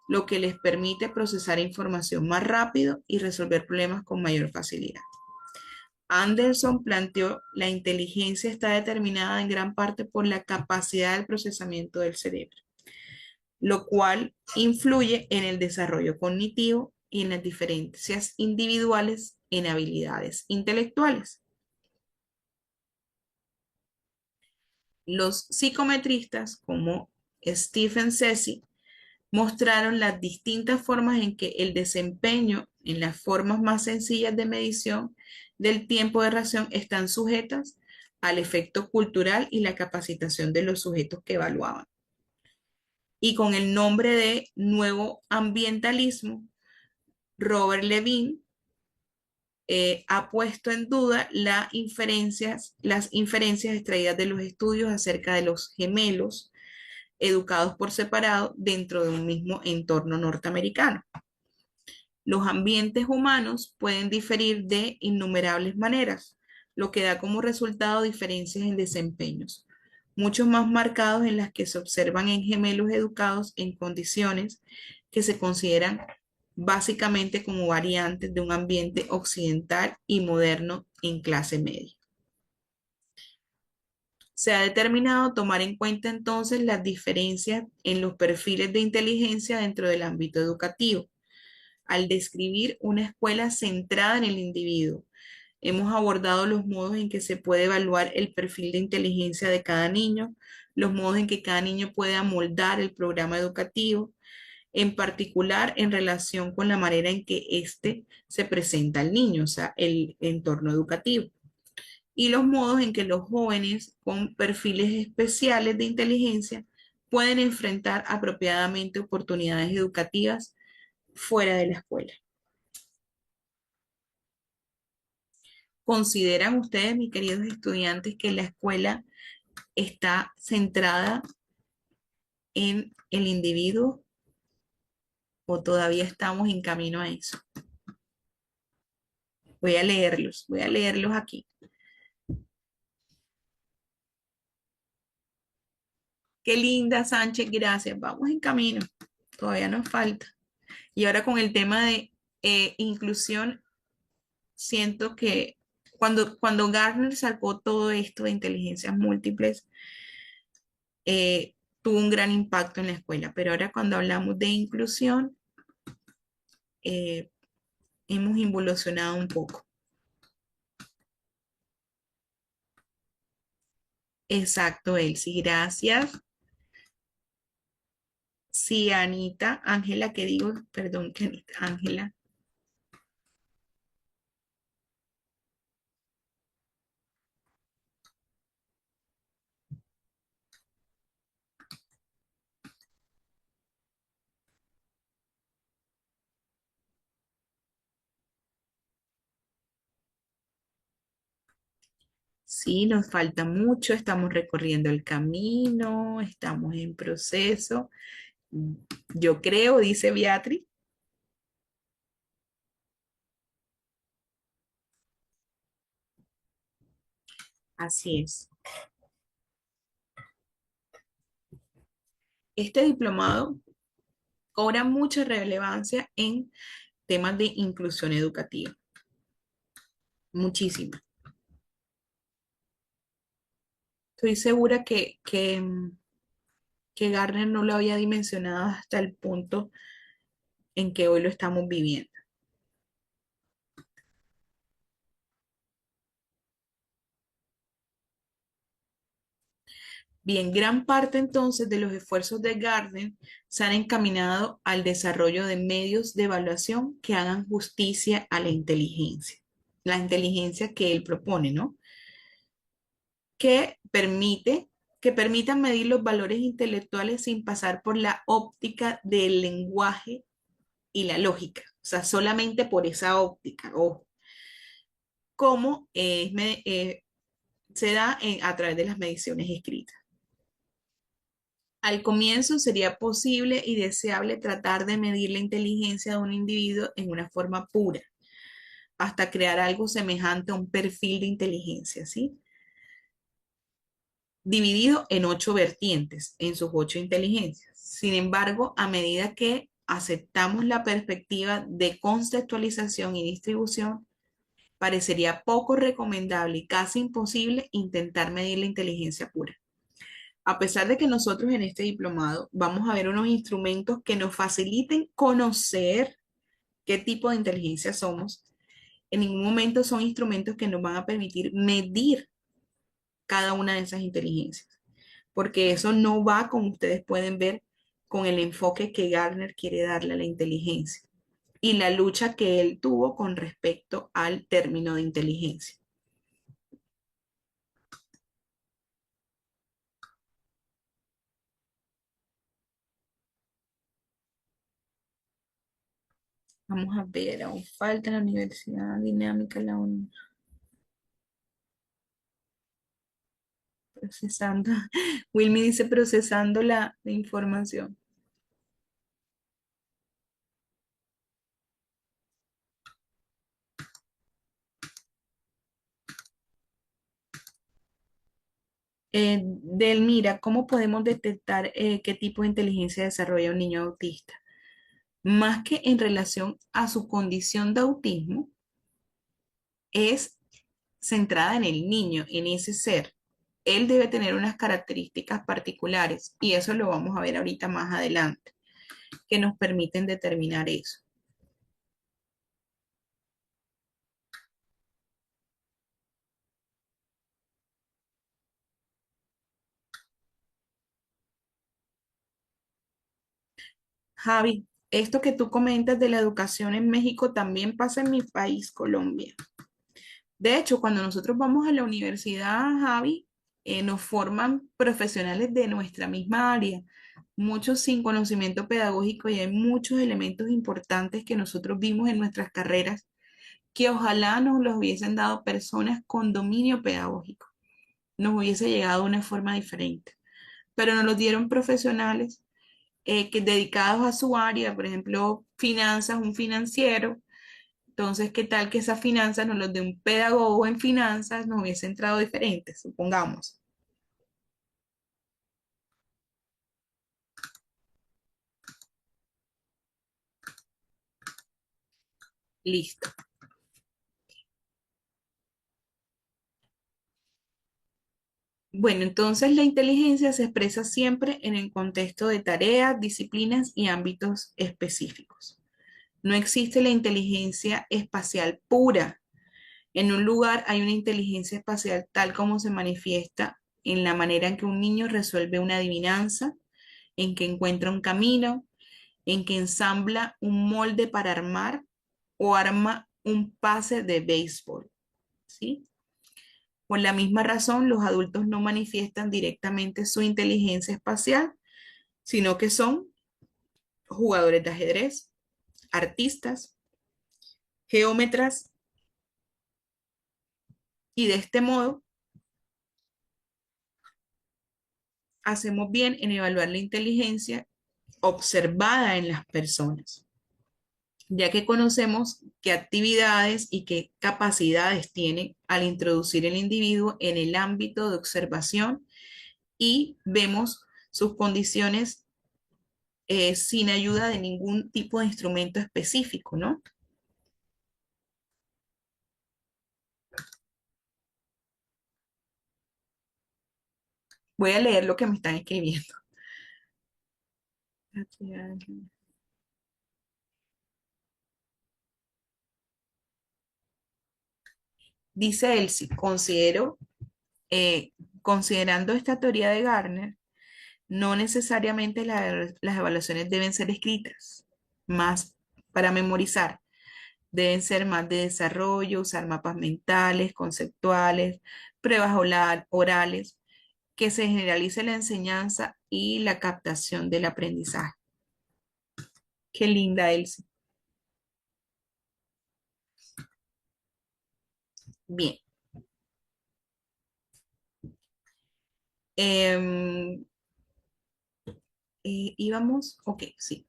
lo que les permite procesar información más rápido y resolver problemas con mayor facilidad. Anderson planteó la inteligencia está determinada en gran parte por la capacidad del procesamiento del cerebro. lo cual influye en el desarrollo cognitivo y en las diferencias individuales en habilidades intelectuales. Los psicometristas, como Stephen Ceci, mostraron las distintas formas en que el desempeño en las formas más sencillas de medición del tiempo de reacción están sujetas al efecto cultural y la capacitación de los sujetos que evaluaban. Y con el nombre de nuevo ambientalismo, Robert Levine ha puesto en duda las inferencias extraídas de los estudios acerca de los gemelos educados por separado dentro de un mismo entorno norteamericano. Los ambientes humanos pueden diferir de innumerables maneras, lo que da como resultado diferencias en desempeños, mucho más marcados en las que se observan en gemelos educados en condiciones que se consideran básicamente como variantes de un ambiente occidental y moderno en clase media. Se ha determinado tomar en cuenta entonces las diferencias en los perfiles de inteligencia dentro del ámbito educativo al describir una escuela centrada en el individuo. Hemos abordado los modos en que se puede evaluar el perfil de inteligencia de cada niño, los modos en que cada niño puede amoldar el programa educativo, en particular en relación con la manera en que éste se presenta al niño, o sea, el entorno educativo, y los modos en que los jóvenes con perfiles especiales de inteligencia pueden enfrentar apropiadamente oportunidades educativas fuera de la escuela. ¿Consideran ustedes, mis queridos estudiantes, que la escuela está centrada en el individuo o todavía estamos en camino a eso? Voy a leerlos aquí. Qué linda, Sánchez, gracias. Vamos en camino, todavía nos falta. Y ahora con el tema de inclusión, siento que cuando Gartner sacó todo esto de inteligencias múltiples, tuvo un gran impacto en la escuela, pero ahora cuando hablamos de inclusión, eh, hemos involucionado un poco. Exacto, Elsie, gracias. Sí, Anita, Ángela, ¿qué digo? Perdón, que Anita, Ángela. Sí, nos falta mucho, estamos recorriendo el camino, estamos en proceso. Yo creo, dice Beatriz. Así es. Este diplomado cobra mucha relevancia en temas de inclusión educativa. Muchísima. Estoy segura que Garner no lo había dimensionado hasta el punto en que hoy lo estamos viviendo. Bien, gran parte entonces de los esfuerzos de Gardner se han encaminado al desarrollo de medios de evaluación que hagan justicia a la inteligencia que él propone, ¿no? Que permite, que permitan medir los valores intelectuales sin pasar por la óptica del lenguaje y la lógica, o sea, solamente por esa óptica, o cómo se da a través de las mediciones escritas. Al comienzo sería posible y deseable tratar de medir la inteligencia de un individuo en una forma pura, hasta crear algo semejante a un perfil de inteligencia, ¿sí? Dividido en 8 vertientes, en sus 8 inteligencias. Sin embargo, a medida que aceptamos la perspectiva de contextualización y distribución, parecería poco recomendable y casi imposible intentar medir la inteligencia pura. A pesar de que nosotros en este diplomado vamos a ver unos instrumentos que nos faciliten conocer qué tipo de inteligencia somos, en ningún momento son instrumentos que nos van a permitir medir cada una de esas inteligencias, porque eso no va, como ustedes pueden ver, con el enfoque que Gardner quiere darle a la inteligencia y la lucha que él tuvo con respecto al término de inteligencia. Vamos a ver, aún falta la Universidad Dinámica, procesando. Wilmy dice procesando la información. Delmira, ¿cómo podemos detectar qué tipo de inteligencia desarrolla un niño autista? Más que en relación a su condición de autismo, es centrada en el niño, en ese ser. Él debe tener unas características particulares y eso lo vamos a ver ahorita más adelante, que nos permiten determinar eso. Javi, esto que tú comentas de la educación en México también pasa en mi país, Colombia. De hecho, cuando nosotros vamos a la universidad, Javi, nos forman profesionales de nuestra misma área, muchos sin conocimiento pedagógico y hay muchos elementos importantes que nosotros vimos en nuestras carreras que ojalá nos los hubiesen dado personas con dominio pedagógico, nos hubiese llegado de una forma diferente, pero nos los dieron profesionales que dedicados a su área, por ejemplo, finanzas, un financiero. Entonces, ¿qué tal que esas finanzas nos los de un pedagogo en finanzas nos hubiese entrado diferente, supongamos? Listo. Bueno, entonces la inteligencia se expresa siempre en el contexto de tareas, disciplinas y ámbitos específicos. No existe la inteligencia espacial pura. En un lugar hay una inteligencia espacial tal como se manifiesta en la manera en que un niño resuelve una adivinanza, en que encuentra un camino, en que ensambla un molde para armar o arma un pase de béisbol, ¿sí? Por la misma razón, los adultos no manifiestan directamente su inteligencia espacial, sino que son jugadores de ajedrez, artistas, geómetras, y de este modo hacemos bien en evaluar la inteligencia observada en las personas, ya que conocemos qué actividades y qué capacidades tiene al introducir el individuo en el ámbito de observación y vemos sus condiciones sin ayuda de ningún tipo de instrumento específico, ¿no? Voy a leer lo que me están escribiendo. Dice Elsie, eh, considerando esta teoría de Gardner, no necesariamente las evaluaciones deben ser escritas, más para memorizar. Deben ser más de desarrollo, usar mapas mentales, conceptuales, pruebas orales, que se generalice la enseñanza y la captación del aprendizaje. Qué linda, Elsie. Bien. Em, íbamos, ok, sí.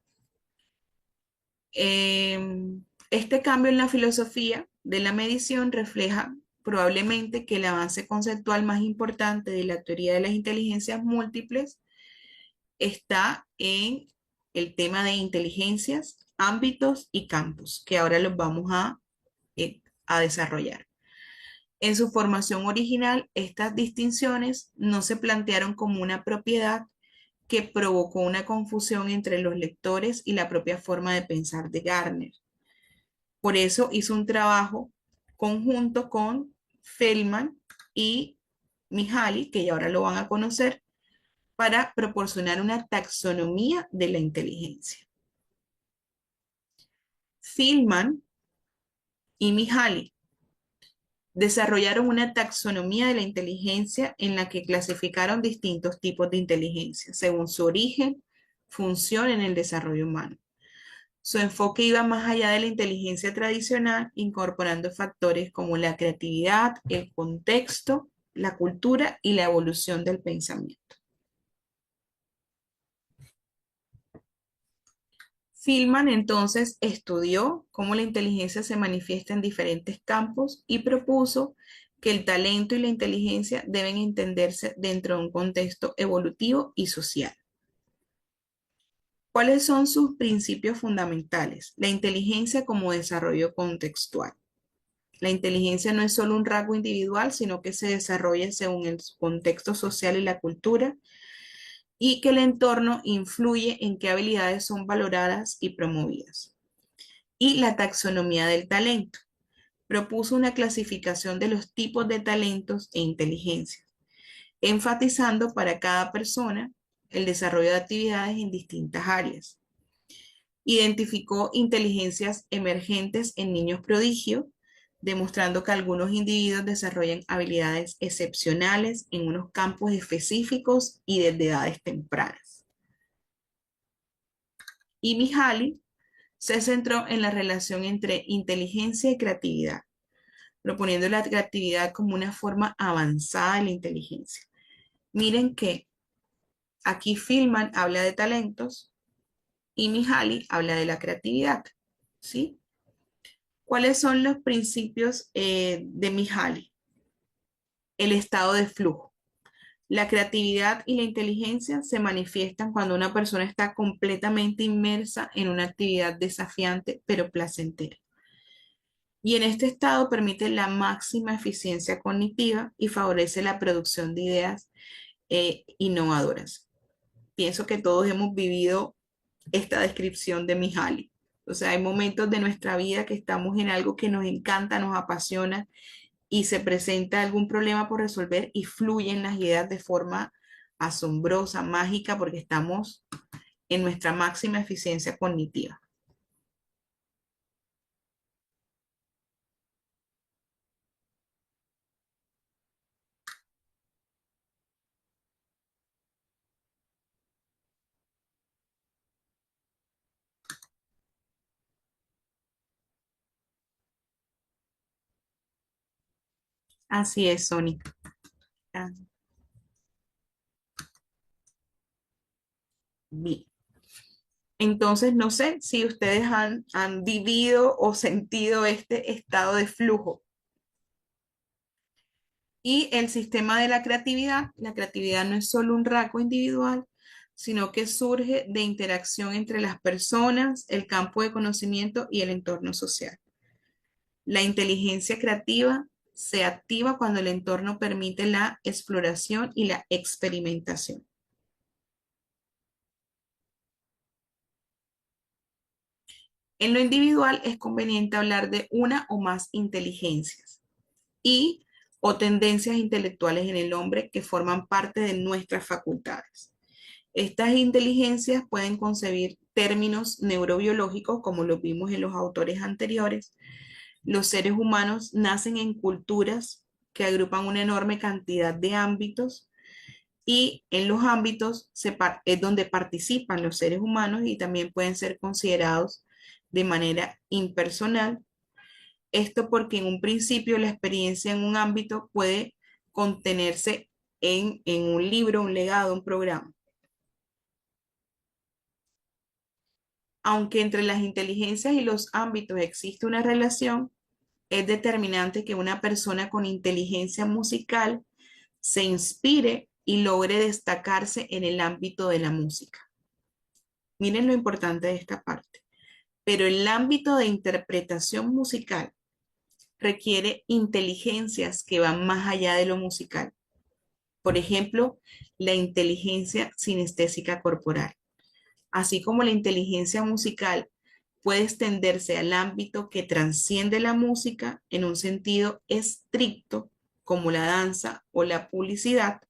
Este cambio en la filosofía de la medición refleja probablemente que el avance conceptual más importante de la teoría de las inteligencias múltiples está en el tema de inteligencias, ámbitos y campos, que ahora los vamos a desarrollar. En su formación original, estas distinciones no se plantearon como una propiedad que provocó una confusión entre los lectores y la propia forma de pensar de Gardner. Por eso hizo un trabajo conjunto con Feldman y Mihaly, que ya ahora lo van a conocer, para proporcionar una taxonomía de la inteligencia. Feldman y Mihaly desarrollaron una taxonomía de la inteligencia en la que clasificaron distintos tipos de inteligencia según su origen, función en el desarrollo humano. Su enfoque iba más allá de la inteligencia tradicional, incorporando factores como la creatividad, el contexto, la cultura y la evolución del pensamiento. Feldman entonces estudió cómo la inteligencia se manifiesta en diferentes campos y propuso que el talento y la inteligencia deben entenderse dentro de un contexto evolutivo y social. ¿Cuáles son sus principios fundamentales? La inteligencia como desarrollo contextual. La inteligencia no es solo un rasgo individual, sino que se desarrolla según el contexto social y la cultura, y que el entorno influye en qué habilidades son valoradas y promovidas. Y la taxonomía del talento. Propuso una clasificación de los tipos de talentos e inteligencias, enfatizando para cada persona el desarrollo de actividades en distintas áreas. Identificó inteligencias emergentes en niños prodigio, demostrando que algunos individuos desarrollan habilidades excepcionales en unos campos específicos y desde edades tempranas. Y Mihaly se centró en la relación entre inteligencia y creatividad, proponiendo la creatividad como una forma avanzada de la inteligencia. Miren que aquí Feldman habla de talentos y Mihaly habla de la creatividad, ¿sí? ¿Cuáles son los principios de Mihaly? El estado de flujo. La creatividad y la inteligencia se manifiestan cuando una persona está completamente inmersa en una actividad desafiante pero placentera. Y en este estado permite la máxima eficiencia cognitiva y favorece la producción de ideas innovadoras. Pienso que todos hemos vivido esta descripción de Mihaly. O sea, hay momentos de nuestra vida que estamos en algo que nos encanta, nos apasiona y se presenta algún problema por resolver y fluyen las ideas de forma asombrosa, mágica, porque estamos en nuestra máxima eficiencia cognitiva. Así es, Sony. Ah, bien. Entonces, no sé si ustedes han vivido o sentido este estado de flujo. Y el sistema de la creatividad no es solo un rasgo individual, sino que surge de interacción entre las personas, el campo de conocimiento y el entorno social. La inteligencia creativa se activa cuando el entorno permite la exploración y la experimentación. En lo individual es conveniente hablar de una o más inteligencias y o tendencias intelectuales en el hombre que forman parte de nuestras facultades. Estas inteligencias pueden concebir términos neurobiológicos, como lo vimos en los autores anteriores. Los seres humanos nacen en culturas que agrupan una enorme cantidad de ámbitos y en los ámbitos es donde participan los seres humanos y también pueden ser considerados de manera impersonal. Esto porque en un principio la experiencia en un ámbito puede contenerse en un libro, un legado, un programa. Aunque entre las inteligencias y los ámbitos existe una relación, es determinante que una persona con inteligencia musical se inspire y logre destacarse en el ámbito de la música. Miren lo importante de esta parte. Pero el ámbito de interpretación musical requiere inteligencias que van más allá de lo musical. Por ejemplo, la inteligencia sinestésica corporal. Así como la inteligencia musical puede extenderse al ámbito que transciende la música en un sentido estricto, como la danza o la publicidad,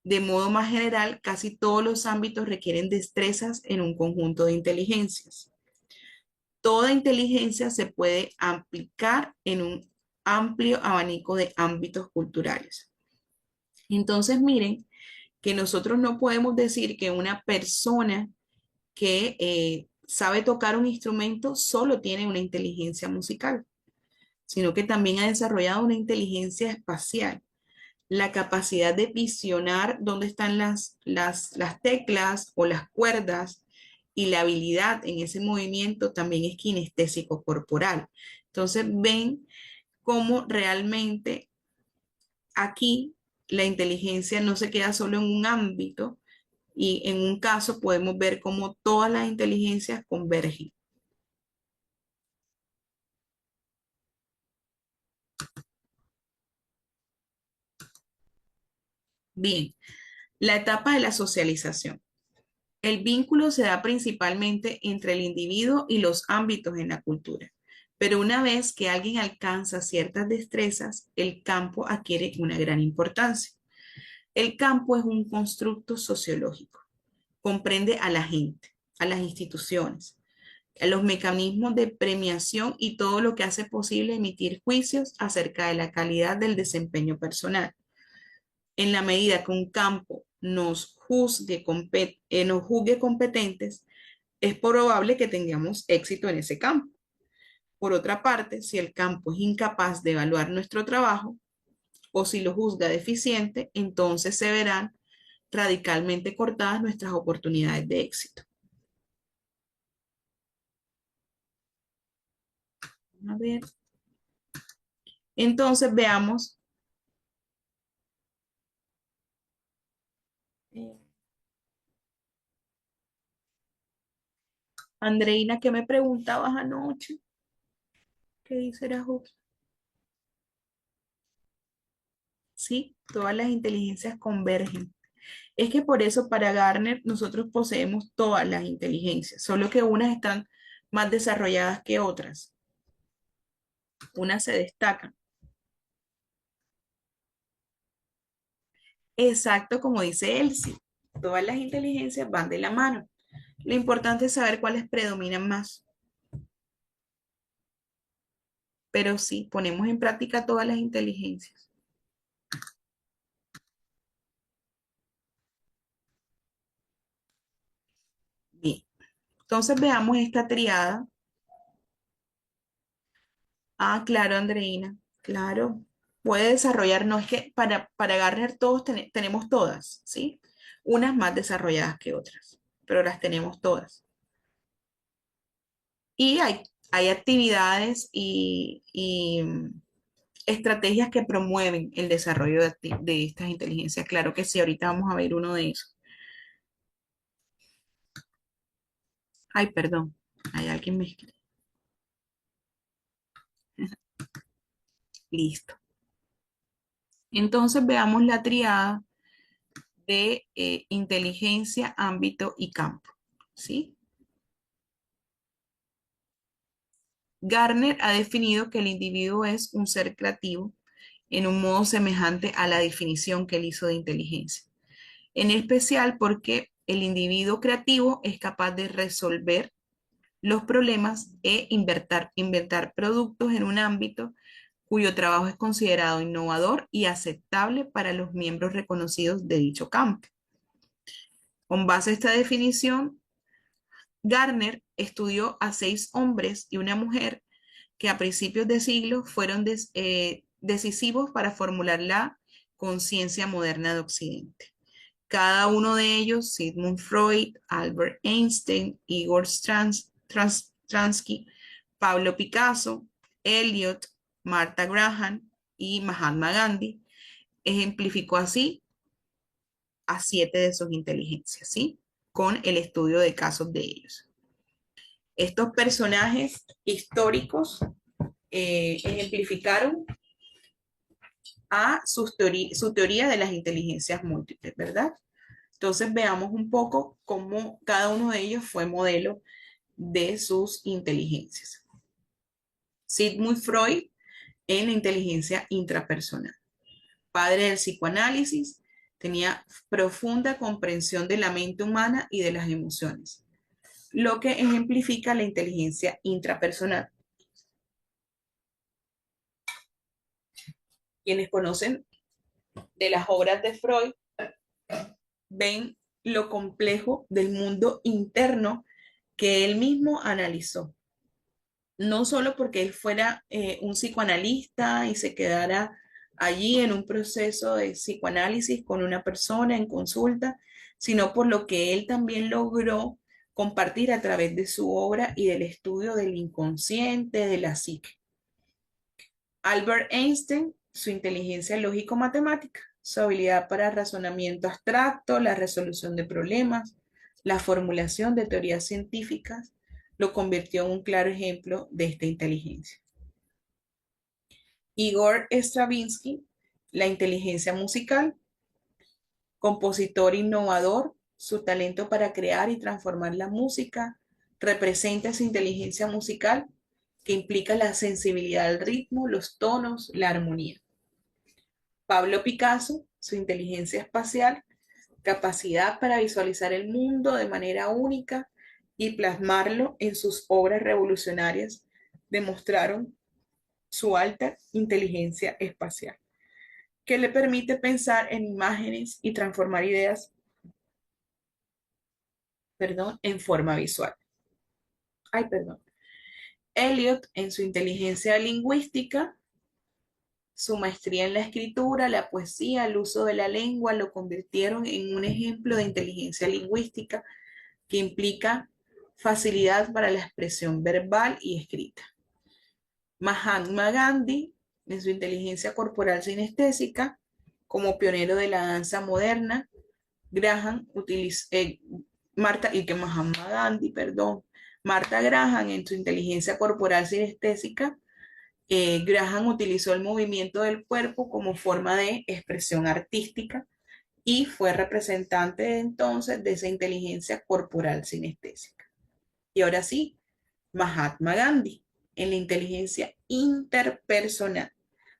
de modo más general, casi todos los ámbitos requieren destrezas en un conjunto de inteligencias. Toda inteligencia se puede aplicar en un amplio abanico de ámbitos culturales. Entonces, miren que nosotros no podemos decir que una persona que sabe tocar un instrumento solo tiene una inteligencia musical, sino que también ha desarrollado una inteligencia espacial, la capacidad de visionar dónde están las teclas o las cuerdas, y la habilidad en ese movimiento también es kinestésico corporal. Entonces ven cómo realmente aquí la inteligencia no se queda solo en un ámbito, y en un caso podemos ver cómo todas las inteligencias convergen. Bien, la etapa de la socialización. El vínculo se da principalmente entre el individuo y los ámbitos en la cultura, pero una vez que alguien alcanza ciertas destrezas, el campo adquiere una gran importancia. El campo es un constructo sociológico. Comprende a la gente, a las instituciones, a los mecanismos de premiación y todo lo que hace posible emitir juicios acerca de la calidad del desempeño personal. En la medida que un campo nos juzgue competentes, es probable que tengamos éxito en ese campo. Por otra parte, si el campo es incapaz de evaluar nuestro trabajo o si lo juzga deficiente, entonces se verán radicalmente cortadas nuestras oportunidades de éxito. A ver. Entonces veamos, eh, Andreina, ¿qué me preguntabas anoche? ¿Qué dice Raúl? Sí, todas las inteligencias convergen. Es que por eso para Garner nosotros poseemos todas las inteligencias, solo que unas están más desarrolladas que otras. Unas se destacan. Exacto como dice Elsie, todas las inteligencias van de la mano. Lo importante es saber cuáles predominan más. Pero sí, ponemos en práctica todas las inteligencias. Bien, entonces veamos esta triada. Ah, claro, Andreina, claro. Puede desarrollar, no es que para Garner todos tenemos todas, ¿sí? Unas más desarrolladas que otras, pero las tenemos todas. Y hay actividades y estrategias que promueven el desarrollo de estas inteligencias. Claro que sí, ahorita vamos a ver uno de esos. Ay, perdón, hay alguien me escribe. Listo. Entonces veamos la triada de inteligencia, ámbito y campo, ¿sí? Garner ha definido que el individuo es un ser creativo en un modo semejante a la definición que él hizo de inteligencia, en especial porque el individuo creativo es capaz de resolver los problemas e inventar productos en un ámbito cuyo trabajo es considerado innovador y aceptable para los miembros reconocidos de dicho campo. Con base a esta definición, Garner estudió a 6 hombres y una mujer que a principios de siglo fueron decisivos para formular la conciencia moderna de Occidente. Cada uno de ellos, Sigmund Freud, Albert Einstein, Igor Stransky, Pablo Picasso, Eliot, Martha Graham y Mahatma Gandhi, ejemplificó así a 7 de sus inteligencias, ¿sí? Con el estudio de casos de ellos. Estos personajes históricos ejemplificaron a su teoría de las inteligencias múltiples, ¿verdad? Entonces veamos un poco cómo cada uno de ellos fue modelo de sus inteligencias. Sigmund Freud en la inteligencia intrapersonal. Padre del psicoanálisis, tenía profunda comprensión de la mente humana y de las emociones, lo que ejemplifica la inteligencia intrapersonal. Quienes conocen de las obras de Freud ven lo complejo del mundo interno que él mismo analizó. No solo porque él fuera un psicoanalista y se quedara allí en un proceso de psicoanálisis con una persona en consulta, sino por lo que él también logró compartir a través de su obra y del estudio del inconsciente, de la psique. Albert Einstein, su inteligencia lógico-matemática, su habilidad para razonamiento abstracto, la resolución de problemas, la formulación de teorías científicas, lo convirtió en un claro ejemplo de esta inteligencia. Igor Stravinsky, la inteligencia musical, compositor innovador, su talento para crear y transformar la música representa esa inteligencia musical que implica la sensibilidad al ritmo, los tonos, la armonía. Pablo Picasso, su inteligencia espacial, capacidad para visualizar el mundo de manera única y plasmarlo en sus obras revolucionarias, demostraron su alta inteligencia espacial, que le permite pensar en imágenes y transformar ideas, en forma visual. Eliot, en su inteligencia lingüística, su maestría en la escritura, la poesía, el uso de la lengua, lo convirtieron en un ejemplo de inteligencia lingüística que implica facilidad para la expresión verbal y escrita. Mahatma Gandhi, en su inteligencia corporal sinestésica, como pionero de la danza moderna, Mahatma Gandhi, Martha Graham, en su inteligencia corporal sinestésica, Graham utilizó el movimiento del cuerpo como forma de expresión artística y fue representante entonces de esa inteligencia corporal sinestésica. Y ahora sí, Mahatma Gandhi, en la inteligencia interpersonal.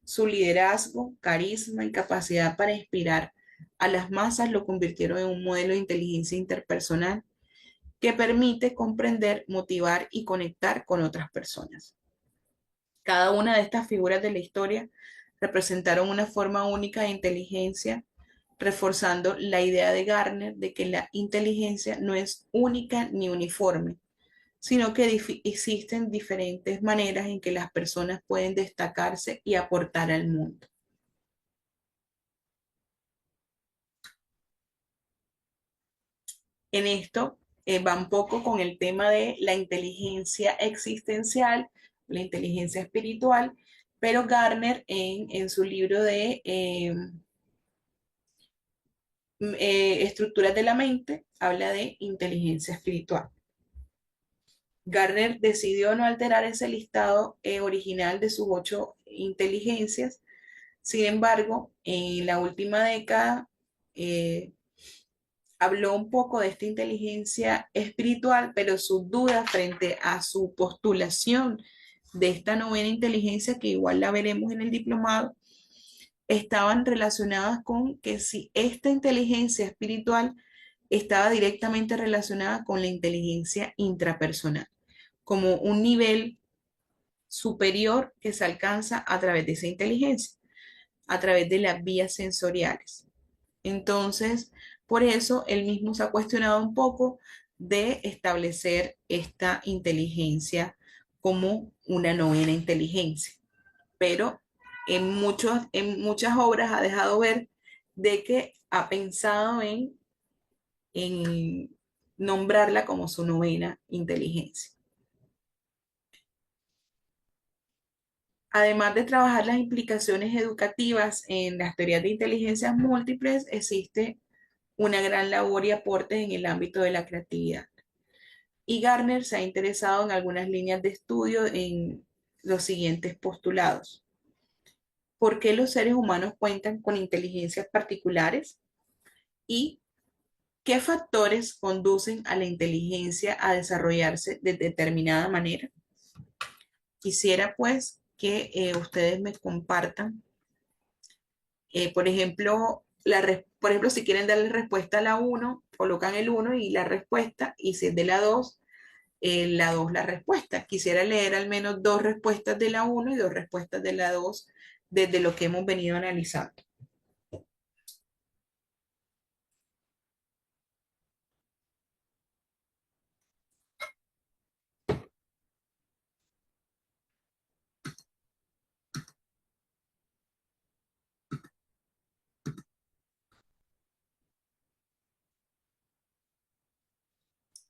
Su liderazgo, carisma y capacidad para inspirar a las masas lo convirtieron en un modelo de inteligencia interpersonal que permite comprender, motivar y conectar con otras personas. Cada una de estas figuras de la historia representaron una forma única de inteligencia, reforzando la idea de Gardner de que la inteligencia no es única ni uniforme, sino que existen diferentes maneras en que las personas pueden destacarse y aportar al mundo. En esto va un poco con el tema de la inteligencia existencial, la inteligencia espiritual, pero Gardner en su libro de Estructuras de la mente habla de inteligencia espiritual. Gardner decidió no alterar ese listado original de sus 8 inteligencias. Sin embargo, en la última década habló un poco de esta inteligencia espiritual, pero sus dudas frente a su postulación de esta novena inteligencia, que igual la veremos en el diplomado, estaban relacionadas con que si esta inteligencia espiritual estaba directamente relacionada con la inteligencia intrapersonal, como un nivel superior que se alcanza a través de esa inteligencia, a través de las vías sensoriales. Entonces, por eso él mismo se ha cuestionado un poco de establecer esta inteligencia como una novena inteligencia, pero en muchas obras ha dejado ver de que ha pensado en nombrarla como su novena inteligencia. Además de trabajar las implicaciones educativas en las teorías de inteligencias múltiples, existe una gran labor y aporte en el ámbito de la creatividad. Y Gardner se ha interesado en algunas líneas de estudio los siguientes postulados. ¿Por qué los seres humanos cuentan con inteligencias particulares? ¿Y qué factores conducen a la inteligencia a desarrollarse de determinada manera? Quisiera pues que ustedes me compartan, por ejemplo, por ejemplo, si quieren darle respuesta a la uno, colocan el uno y la respuesta, y si es de la 2 la respuesta. Quisiera leer al menos dos respuestas de la uno y dos respuestas de la 2 desde lo que hemos venido analizando.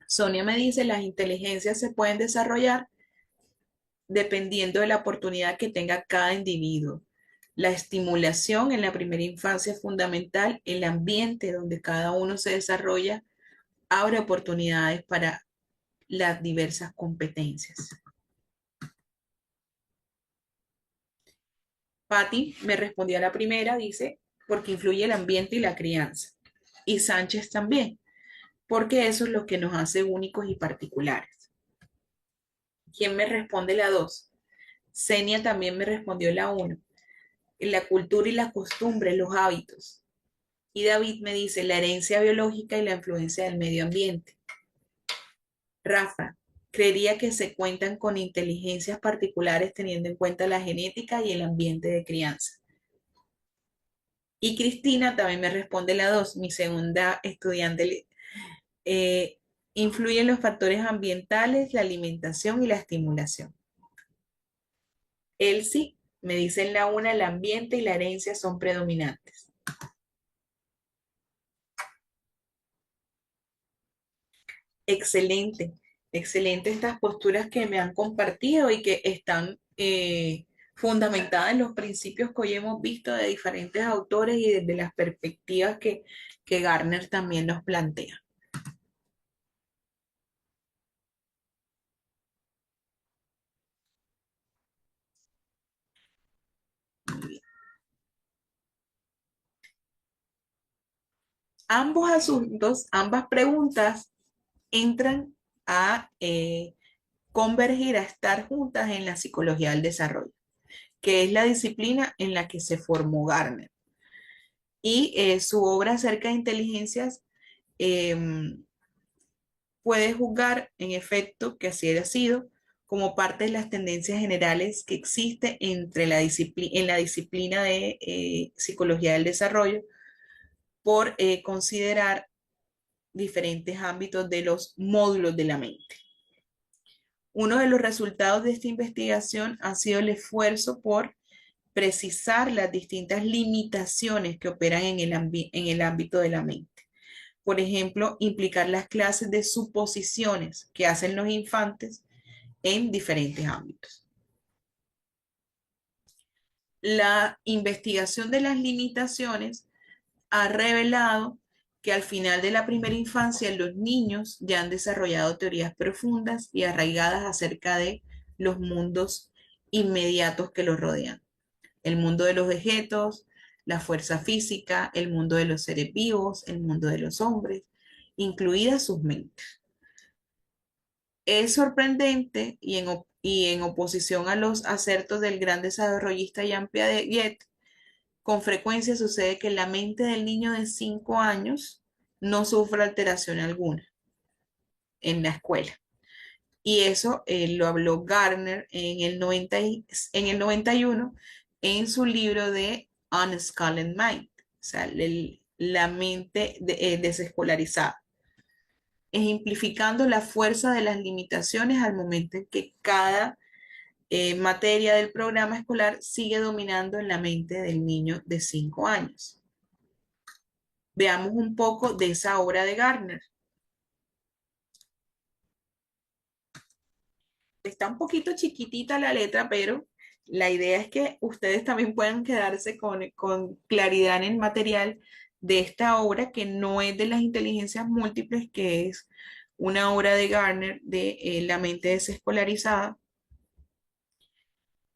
Sonia me dice, las inteligencias se pueden desarrollar dependiendo de la oportunidad que tenga cada individuo. La estimulación en la primera infancia es fundamental, el ambiente donde cada uno se desarrolla abre oportunidades para las diversas competencias. Patti me respondió a la primera, dice, porque influye el ambiente y la crianza. Y Sánchez también, porque eso es lo que nos hace únicos y particulares. ¿Quién me responde la 2? Senia también me respondió la 1. La cultura y las costumbres, los hábitos. Y David me dice la herencia biológica y la influencia del medio ambiente. Rafa, creería que se cuentan con inteligencias particulares teniendo en cuenta la genética y el ambiente de crianza. Y Cristina también me responde la 2, mi segunda estudiante. eh, Influyen los factores ambientales, la alimentación y la estimulación. Elsie me dice en la 1, el ambiente y la herencia son predominantes. Excelente, excelente estas posturas que me han compartido y que están fundamentadas en los principios que hoy hemos visto de diferentes autores y desde las perspectivas que Garner también nos plantea. Ambos asuntos, ambas preguntas entran a convergir, a estar juntas en la psicología del desarrollo, que es la disciplina en la que se formó Garner. Y su obra acerca de inteligencias eh, puede juzgar, en efecto, que así haya sido, como parte de las tendencias generales que existe en la disciplina de psicología del desarrollo, por considerar diferentes ámbitos de los módulos de la mente. Uno de los resultados de esta investigación ha sido el esfuerzo por precisar las distintas limitaciones que operan en el ámbito de la mente. Por ejemplo, implicar las clases de suposiciones que hacen los infantes en diferentes ámbitos. La investigación de las limitaciones ha revelado que al final de la primera infancia los niños ya han desarrollado teorías profundas y arraigadas acerca de los mundos inmediatos que los rodean. El mundo de los objetos, la fuerza física, el mundo de los seres vivos, el mundo de los hombres, incluidas sus mentes. Es sorprendente y en oposición a los acertos del gran desarrollista Jean Piaget, con frecuencia sucede que la mente del niño de 5 años no sufre alteración alguna en la escuela. Y eso lo habló Gardner en el 91 en su libro de Unschooled Mind, o sea, la mente desescolarizada, ejemplificando la fuerza de las limitaciones al momento en que cada materia del programa escolar sigue dominando en la mente del niño de 5 años. Veamos un poco de esa obra de Gardner. Está un poquito chiquitita la letra, pero la idea es que ustedes también puedan quedarse con claridad en el material de esta obra, que no es de las inteligencias múltiples, que es una obra de Gardner de la mente desescolarizada,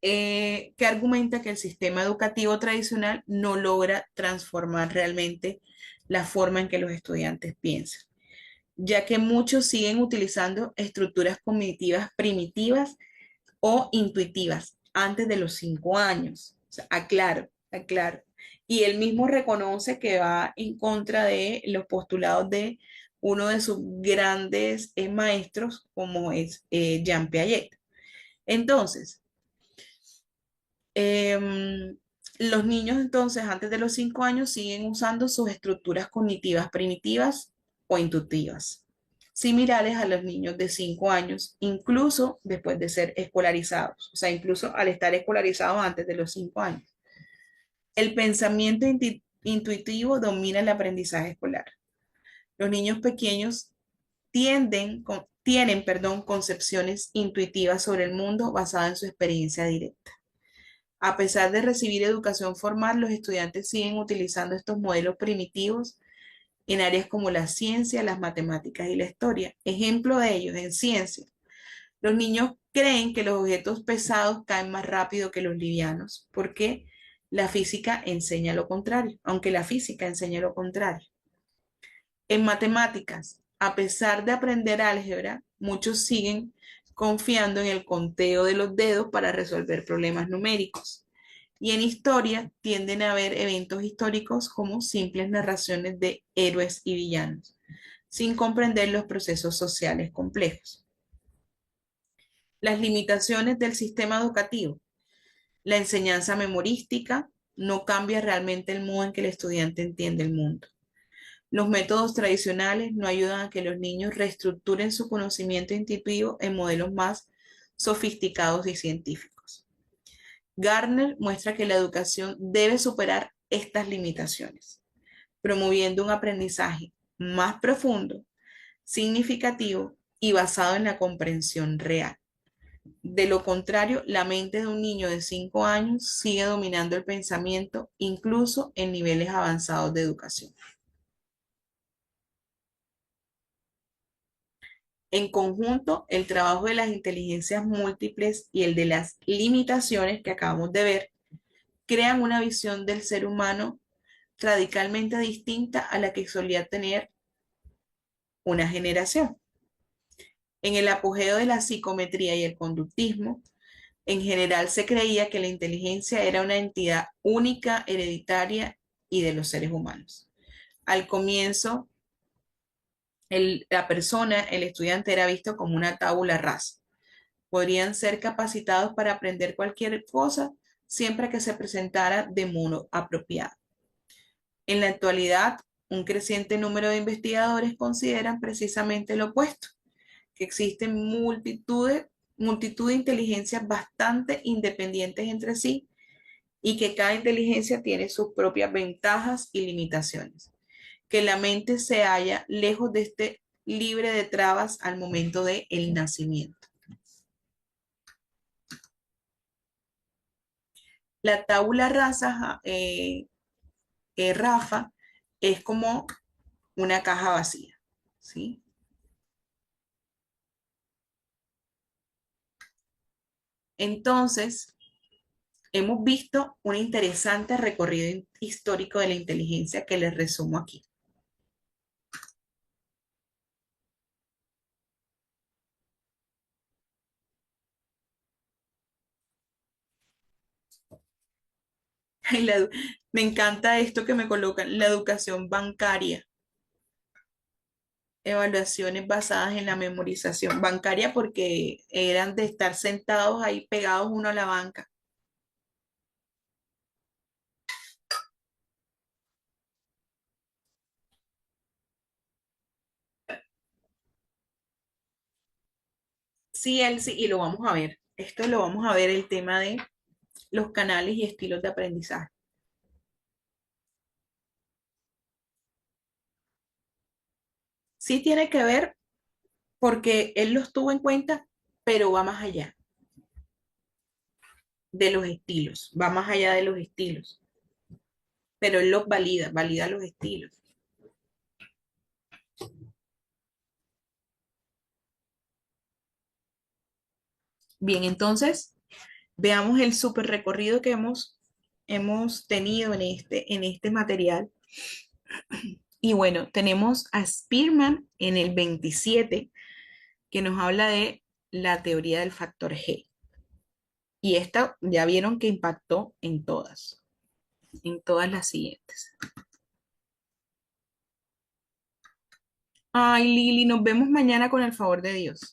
que argumenta que el sistema educativo tradicional no logra transformar realmente la forma en que los estudiantes piensan, ya que muchos siguen utilizando estructuras cognitivas primitivas o intuitivas antes de los 5 años. O sea, aclaro, aclaro. Y él mismo reconoce que va en contra de los postulados de uno de sus grandes maestros, como es Jean Piaget. Entonces, los niños entonces antes de los 5 años siguen usando sus estructuras cognitivas primitivas o intuitivas, similares a los niños de 5 años, incluso después de ser escolarizados, o sea, incluso al estar escolarizados antes de los 5 años. El pensamiento intuitivo domina el aprendizaje escolar. Los niños pequeños tienen concepciones intuitivas sobre el mundo basadas en su experiencia directa. A pesar de recibir educación formal, los estudiantes siguen utilizando estos modelos primitivos en áreas como la ciencia, las matemáticas y la historia. Ejemplo de ello, en ciencia, los niños creen que los objetos pesados caen más rápido que los livianos, porque la física enseña lo contrario, aunque la física enseña lo contrario. En matemáticas, a pesar de aprender álgebra, muchos siguen confiando en el conteo de los dedos para resolver problemas numéricos. Y en historia tienden a ver eventos históricos como simples narraciones de héroes y villanos, sin comprender los procesos sociales complejos. Las limitaciones del sistema educativo. La enseñanza memorística no cambia realmente el modo en que el estudiante entiende el mundo. Los métodos tradicionales no ayudan a que los niños reestructuren su conocimiento intuitivo en modelos más sofisticados y científicos. Gardner muestra que la educación debe superar estas limitaciones, promoviendo un aprendizaje más profundo, significativo y basado en la comprensión real. De lo contrario, la mente de un niño de 5 años sigue dominando el pensamiento, incluso en niveles avanzados de educación. En conjunto, el trabajo de las inteligencias múltiples y el de las limitaciones que acabamos de ver crean una visión del ser humano radicalmente distinta a la que solía tener una generación. En el apogeo de la psicometría y el conductismo, en general se creía que la inteligencia era una entidad única, hereditaria y de los seres humanos. Al comienzo, la persona, el estudiante, era visto como una tabula rasa. Podrían ser capacitados para aprender cualquier cosa siempre que se presentara de modo apropiado. En la actualidad, un creciente número de investigadores consideran precisamente lo opuesto, que existen multitud de inteligencias bastante independientes entre sí y que cada inteligencia tiene sus propias ventajas y limitaciones, que la mente se halla lejos de este libre de trabas al momento del nacimiento. La tabula rasa, Rafa, es como una caja vacía, ¿sí? Entonces, hemos visto un interesante recorrido histórico de la inteligencia que les resumo aquí. Y me encanta esto que me colocan, la educación bancaria, evaluaciones basadas en la memorización bancaria porque eran de estar sentados ahí pegados uno a la banca. Sí, él sí, y lo vamos a ver. Esto lo vamos a ver, el tema de los canales y estilos de aprendizaje. Sí tiene que ver porque él los tuvo en cuenta, pero va más allá de los estilos, va más allá de los estilos, pero él los valida, valida los estilos. Bien, entonces, Veamos el super recorrido que hemos tenido en este material. Y bueno, tenemos a Spearman en el 27 que nos habla de la teoría del factor G. Y esta ya vieron que impactó en todas las siguientes. Ay, Lili, nos vemos mañana con el favor de Dios.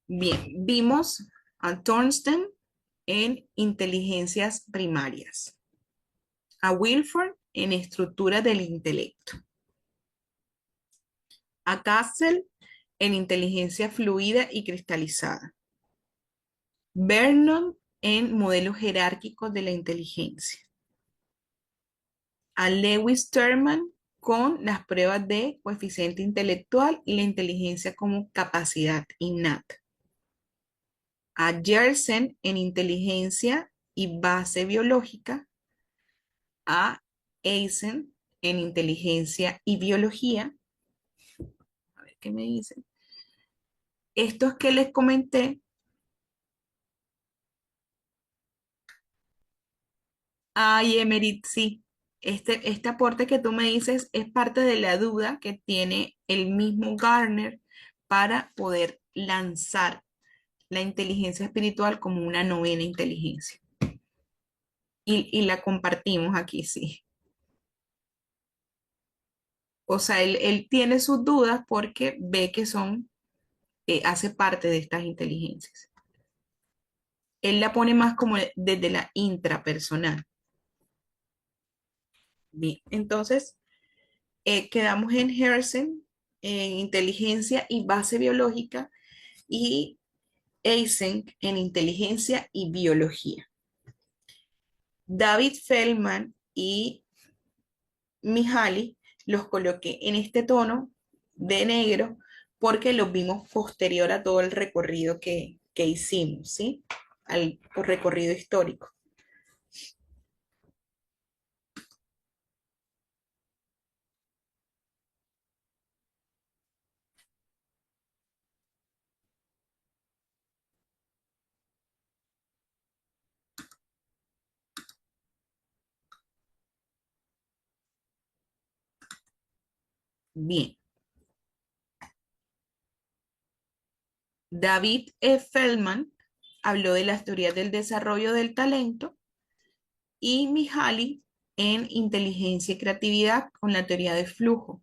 Bien, vimos a Thornstein en inteligencias primarias, a Wilford en estructura del intelecto, a Castle en inteligencia fluida y cristalizada, Vernon en modelos jerárquicos de la inteligencia, a Lewis Terman con las pruebas de coeficiente intelectual y la inteligencia como capacidad innata, a Jersen en inteligencia y base biológica, a Eisen en inteligencia y biología. A ver qué me dicen. Estos que les comenté. Ay, Emerit, sí. Este aporte que tú me dices es parte de la duda que tiene el mismo Garner para poder lanzar la inteligencia espiritual como una novena inteligencia. Y la compartimos aquí, sí. O sea, él tiene sus dudas porque ve que hace parte de estas inteligencias. Él la pone más como desde la intrapersonal. Bien, entonces quedamos en Herzen, en inteligencia y base biológica, y Eysenck en inteligencia y biología. David Feldman y Mihaly los coloqué en este tono de negro porque los vimos posterior a todo el recorrido que hicimos, ¿sí? Al recorrido histórico. Bien. David E. Feldman habló de las teorías del desarrollo del talento y Mihaly en inteligencia y creatividad con la teoría de flujo,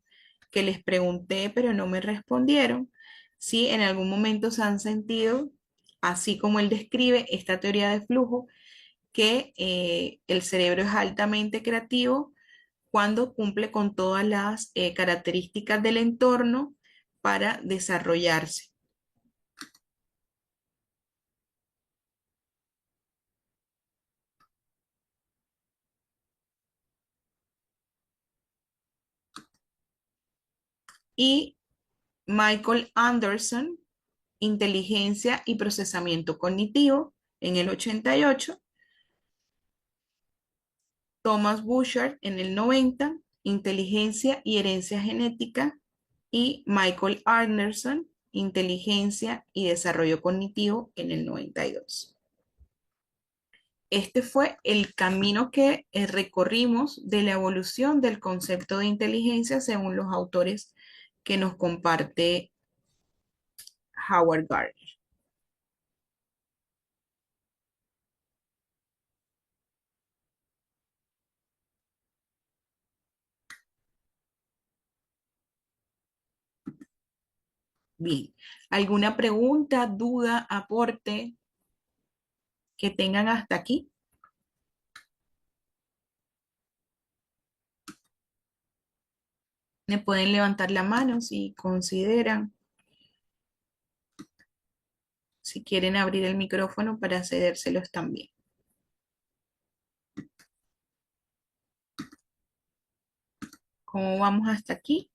que les pregunté pero no me respondieron si en algún momento se han sentido, así como él describe esta teoría de flujo, que el cerebro es altamente creativo cuando cumple con todas las características del entorno para desarrollarse. Y Michael Anderson, inteligencia y procesamiento cognitivo, en el 88, Thomas Bouchard en el 90, inteligencia y herencia genética, y Michael Anderson, inteligencia y desarrollo cognitivo, en el 92. Este fue el camino que recorrimos de la evolución del concepto de inteligencia según los autores que nos comparte Howard Gardner. Bien, ¿alguna pregunta, duda, aporte que tengan hasta aquí? Me pueden levantar la mano si consideran, si quieren abrir el micrófono para cedérselos también. ¿Cómo vamos hasta aquí?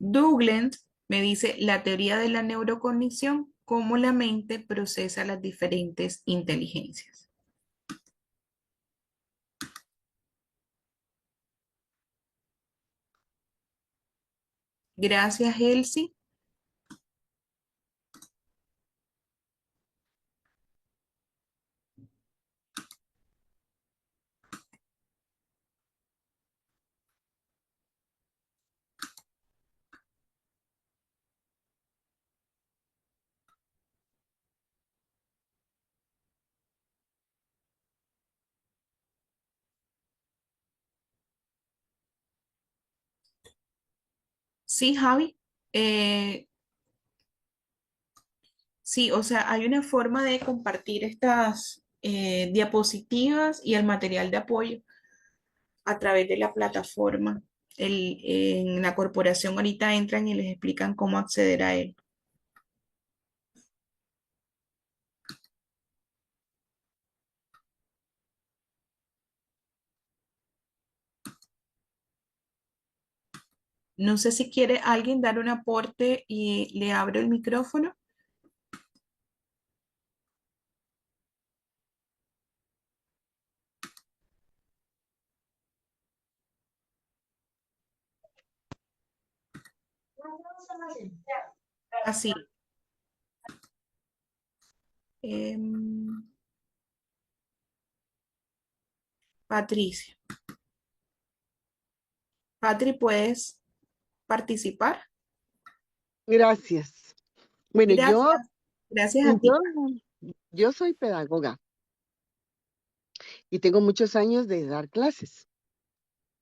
Douglas me dice la teoría de la neurocognición. cómo la mente procesa las diferentes inteligencias. Gracias, Elsie. Sí, Javi. Eh, sí, o sea, hay una forma de compartir estas diapositivas y el material de apoyo a través de la plataforma. En la corporación ahorita entran y les explican cómo acceder a él. No sé si quiere alguien dar un aporte y le abro el micrófono. Así. Em, Patricia. Patri, ¿puedes participar? Gracias. Bueno, Gracias. Gracias a yo, ti. yo soy pedagoga y tengo muchos años de dar clases.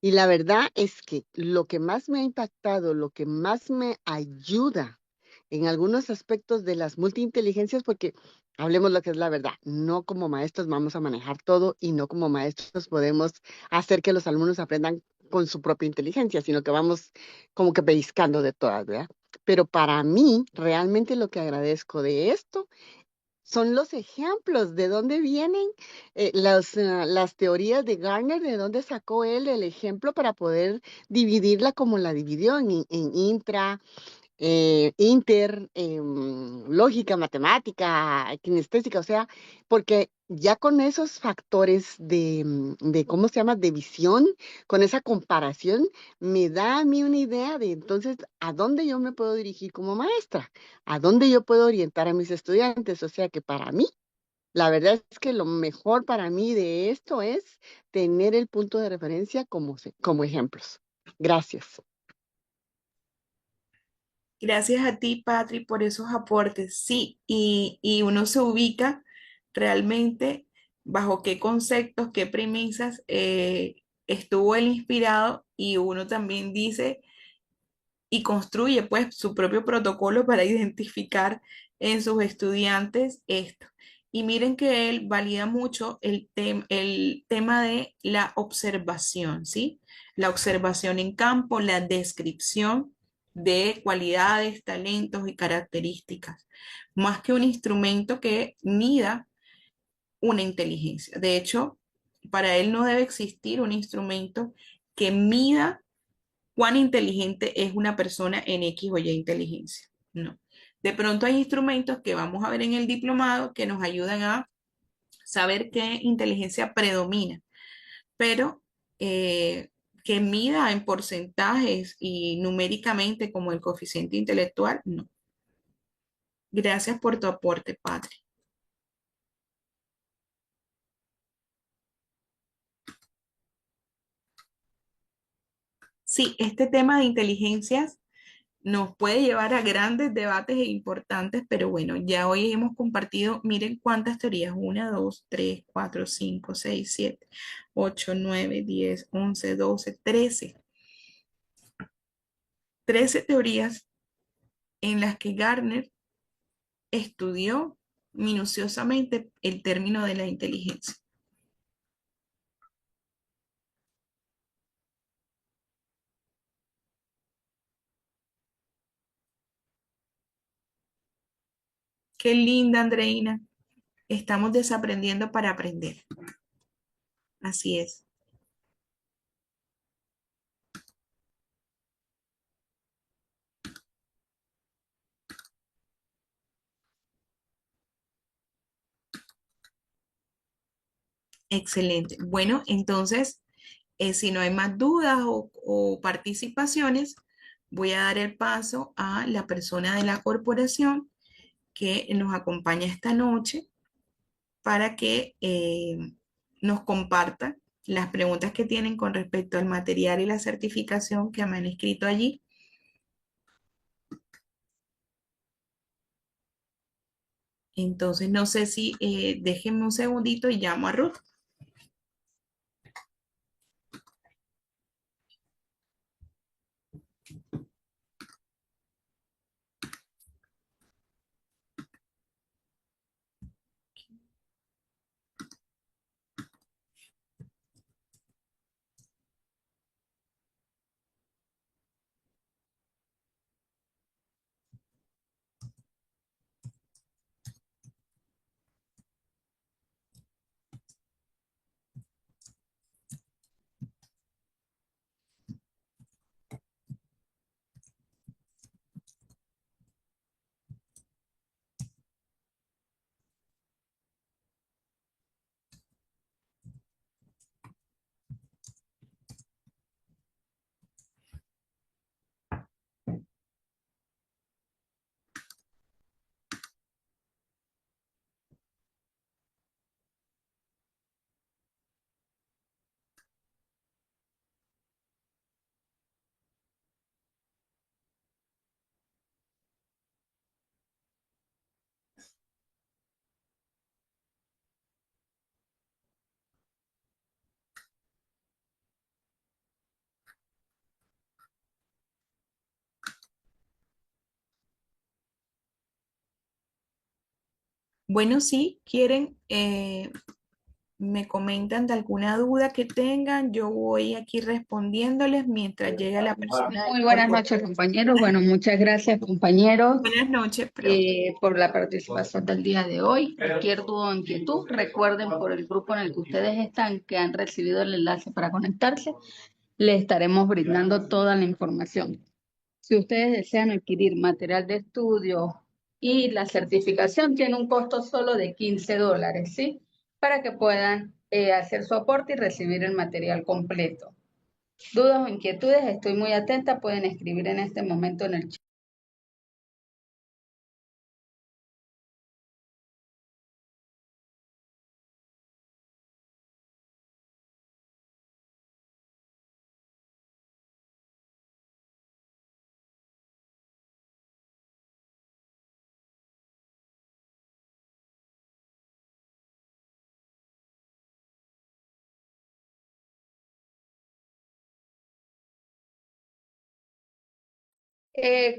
Y la verdad es que lo que más me ha impactado, lo que más me ayuda en algunos aspectos de las multiinteligencias, porque hablemos lo que es la verdad, no como maestros vamos a manejar todo y no como maestros podemos hacer que los alumnos aprendan con su propia inteligencia, sino que vamos como que pellizcando de todas, ¿verdad? Pero para mí, realmente lo que agradezco de esto son los ejemplos, de dónde vienen las teorías de Garner, de dónde sacó él el ejemplo para poder dividirla como la dividió en intra, lógica, matemática, kinestésica, o sea, porque ya con esos factores de ¿cómo se llama?, de visión, con esa comparación, me da a mí una idea de entonces a dónde yo me puedo dirigir como maestra, a dónde yo puedo orientar a mis estudiantes, o sea que para mí, la verdad es que lo mejor para mí de esto es tener el punto de referencia como ejemplos. Gracias. Gracias a ti, Patri, por esos aportes. Sí, y uno se ubica realmente bajo qué conceptos, qué premisas estuvo él inspirado y uno también dice y construye pues su propio protocolo para identificar en sus estudiantes esto. Y miren que él valida mucho el tema de la observación, ¿sí? La observación en campo, la descripción de cualidades, talentos y características, más que un instrumento que mida una inteligencia. De hecho, para él no debe existir un instrumento que mida cuán inteligente es una persona en X o Y inteligencia. No. De pronto hay instrumentos que vamos a ver en el diplomado que nos ayudan a saber qué inteligencia predomina, pero que mida en porcentajes y numéricamente como el coeficiente intelectual, no. Gracias por tu aporte, Patri. Sí, este tema de inteligencias nos puede llevar a grandes debates e importantes, pero bueno, ya hoy hemos compartido, miren cuántas teorías, 1, 2, 3, 4, 5, 6, 7, 8, 9, 10, 11, 12, 13 teorías en las que Gardner estudió minuciosamente el término de la inteligencia. Qué linda, Andreina. Estamos desaprendiendo para aprender. Así es. Excelente. Bueno, entonces, si no hay más dudas o participaciones, voy a dar el paso a la persona de la corporación que nos acompaña esta noche para que nos comparta las preguntas que tienen con respecto al material y la certificación que me han escrito allí. Entonces, no sé si déjenme un segundito y llamo a Ruth. Bueno, si quieren, me comentan de alguna duda que tengan, yo voy aquí respondiéndoles mientras llega la persona de Muy la buenas noches, corporación. compañeros. Bueno, muchas gracias, compañeros, Buenas noches, profe. por la participación del día de hoy. Cualquier duda o inquietud, recuerden por el grupo en el que ustedes están, que han recibido el enlace para conectarse, les estaremos brindando toda la información. Si ustedes desean adquirir material de estudio y la certificación, tiene un costo solo de $15, ¿sí? Para que puedan hacer su aporte y recibir el material completo. Dudas o inquietudes, estoy muy atenta, pueden escribir en este momento en el chat.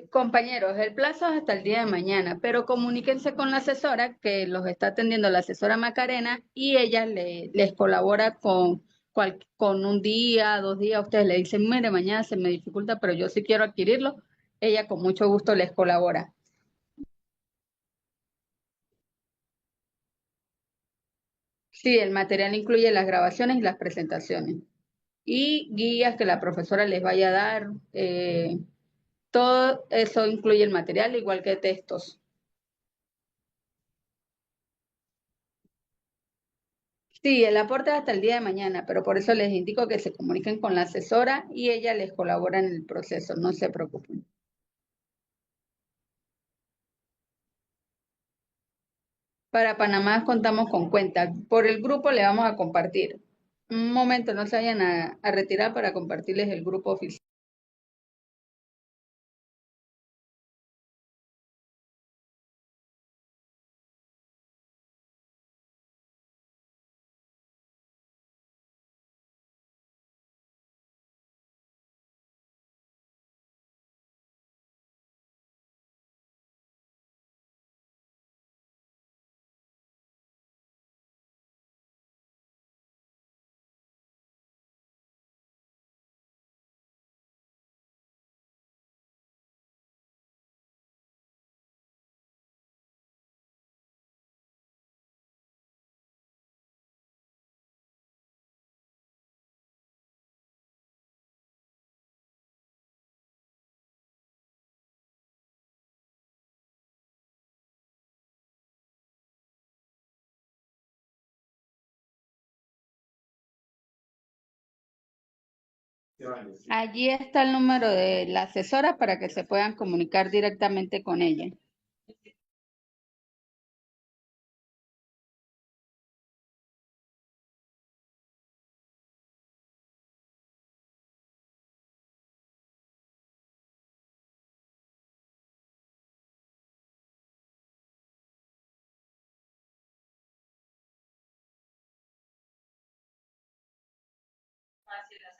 Compañeros, el plazo es hasta el día de mañana, pero comuníquense con la asesora que los está atendiendo, la asesora Macarena, y ella les colabora con un día, 2 días. Ustedes le dicen, mire, mañana se me dificulta, pero yo sí quiero adquirirlo. Ella con mucho gusto les colabora. Sí, el material incluye las grabaciones y las presentaciones y guías que la profesora les vaya a dar. Todo eso incluye el material, igual que textos. Sí, el aporte es hasta el día de mañana, pero por eso les indico que se comuniquen con la asesora y ella les colabora en el proceso, no se preocupen. Para Panamá contamos con cuenta. Por el grupo le vamos a compartir. Un momento, no se vayan a retirar para compartirles el grupo oficial. Allí está el número de la asesora para que se puedan comunicar directamente con ella.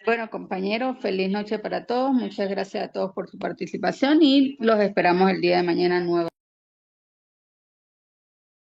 Bueno, compañeros, feliz noche para todos. Muchas gracias a todos por su participación y los esperamos el día de mañana nuevamente.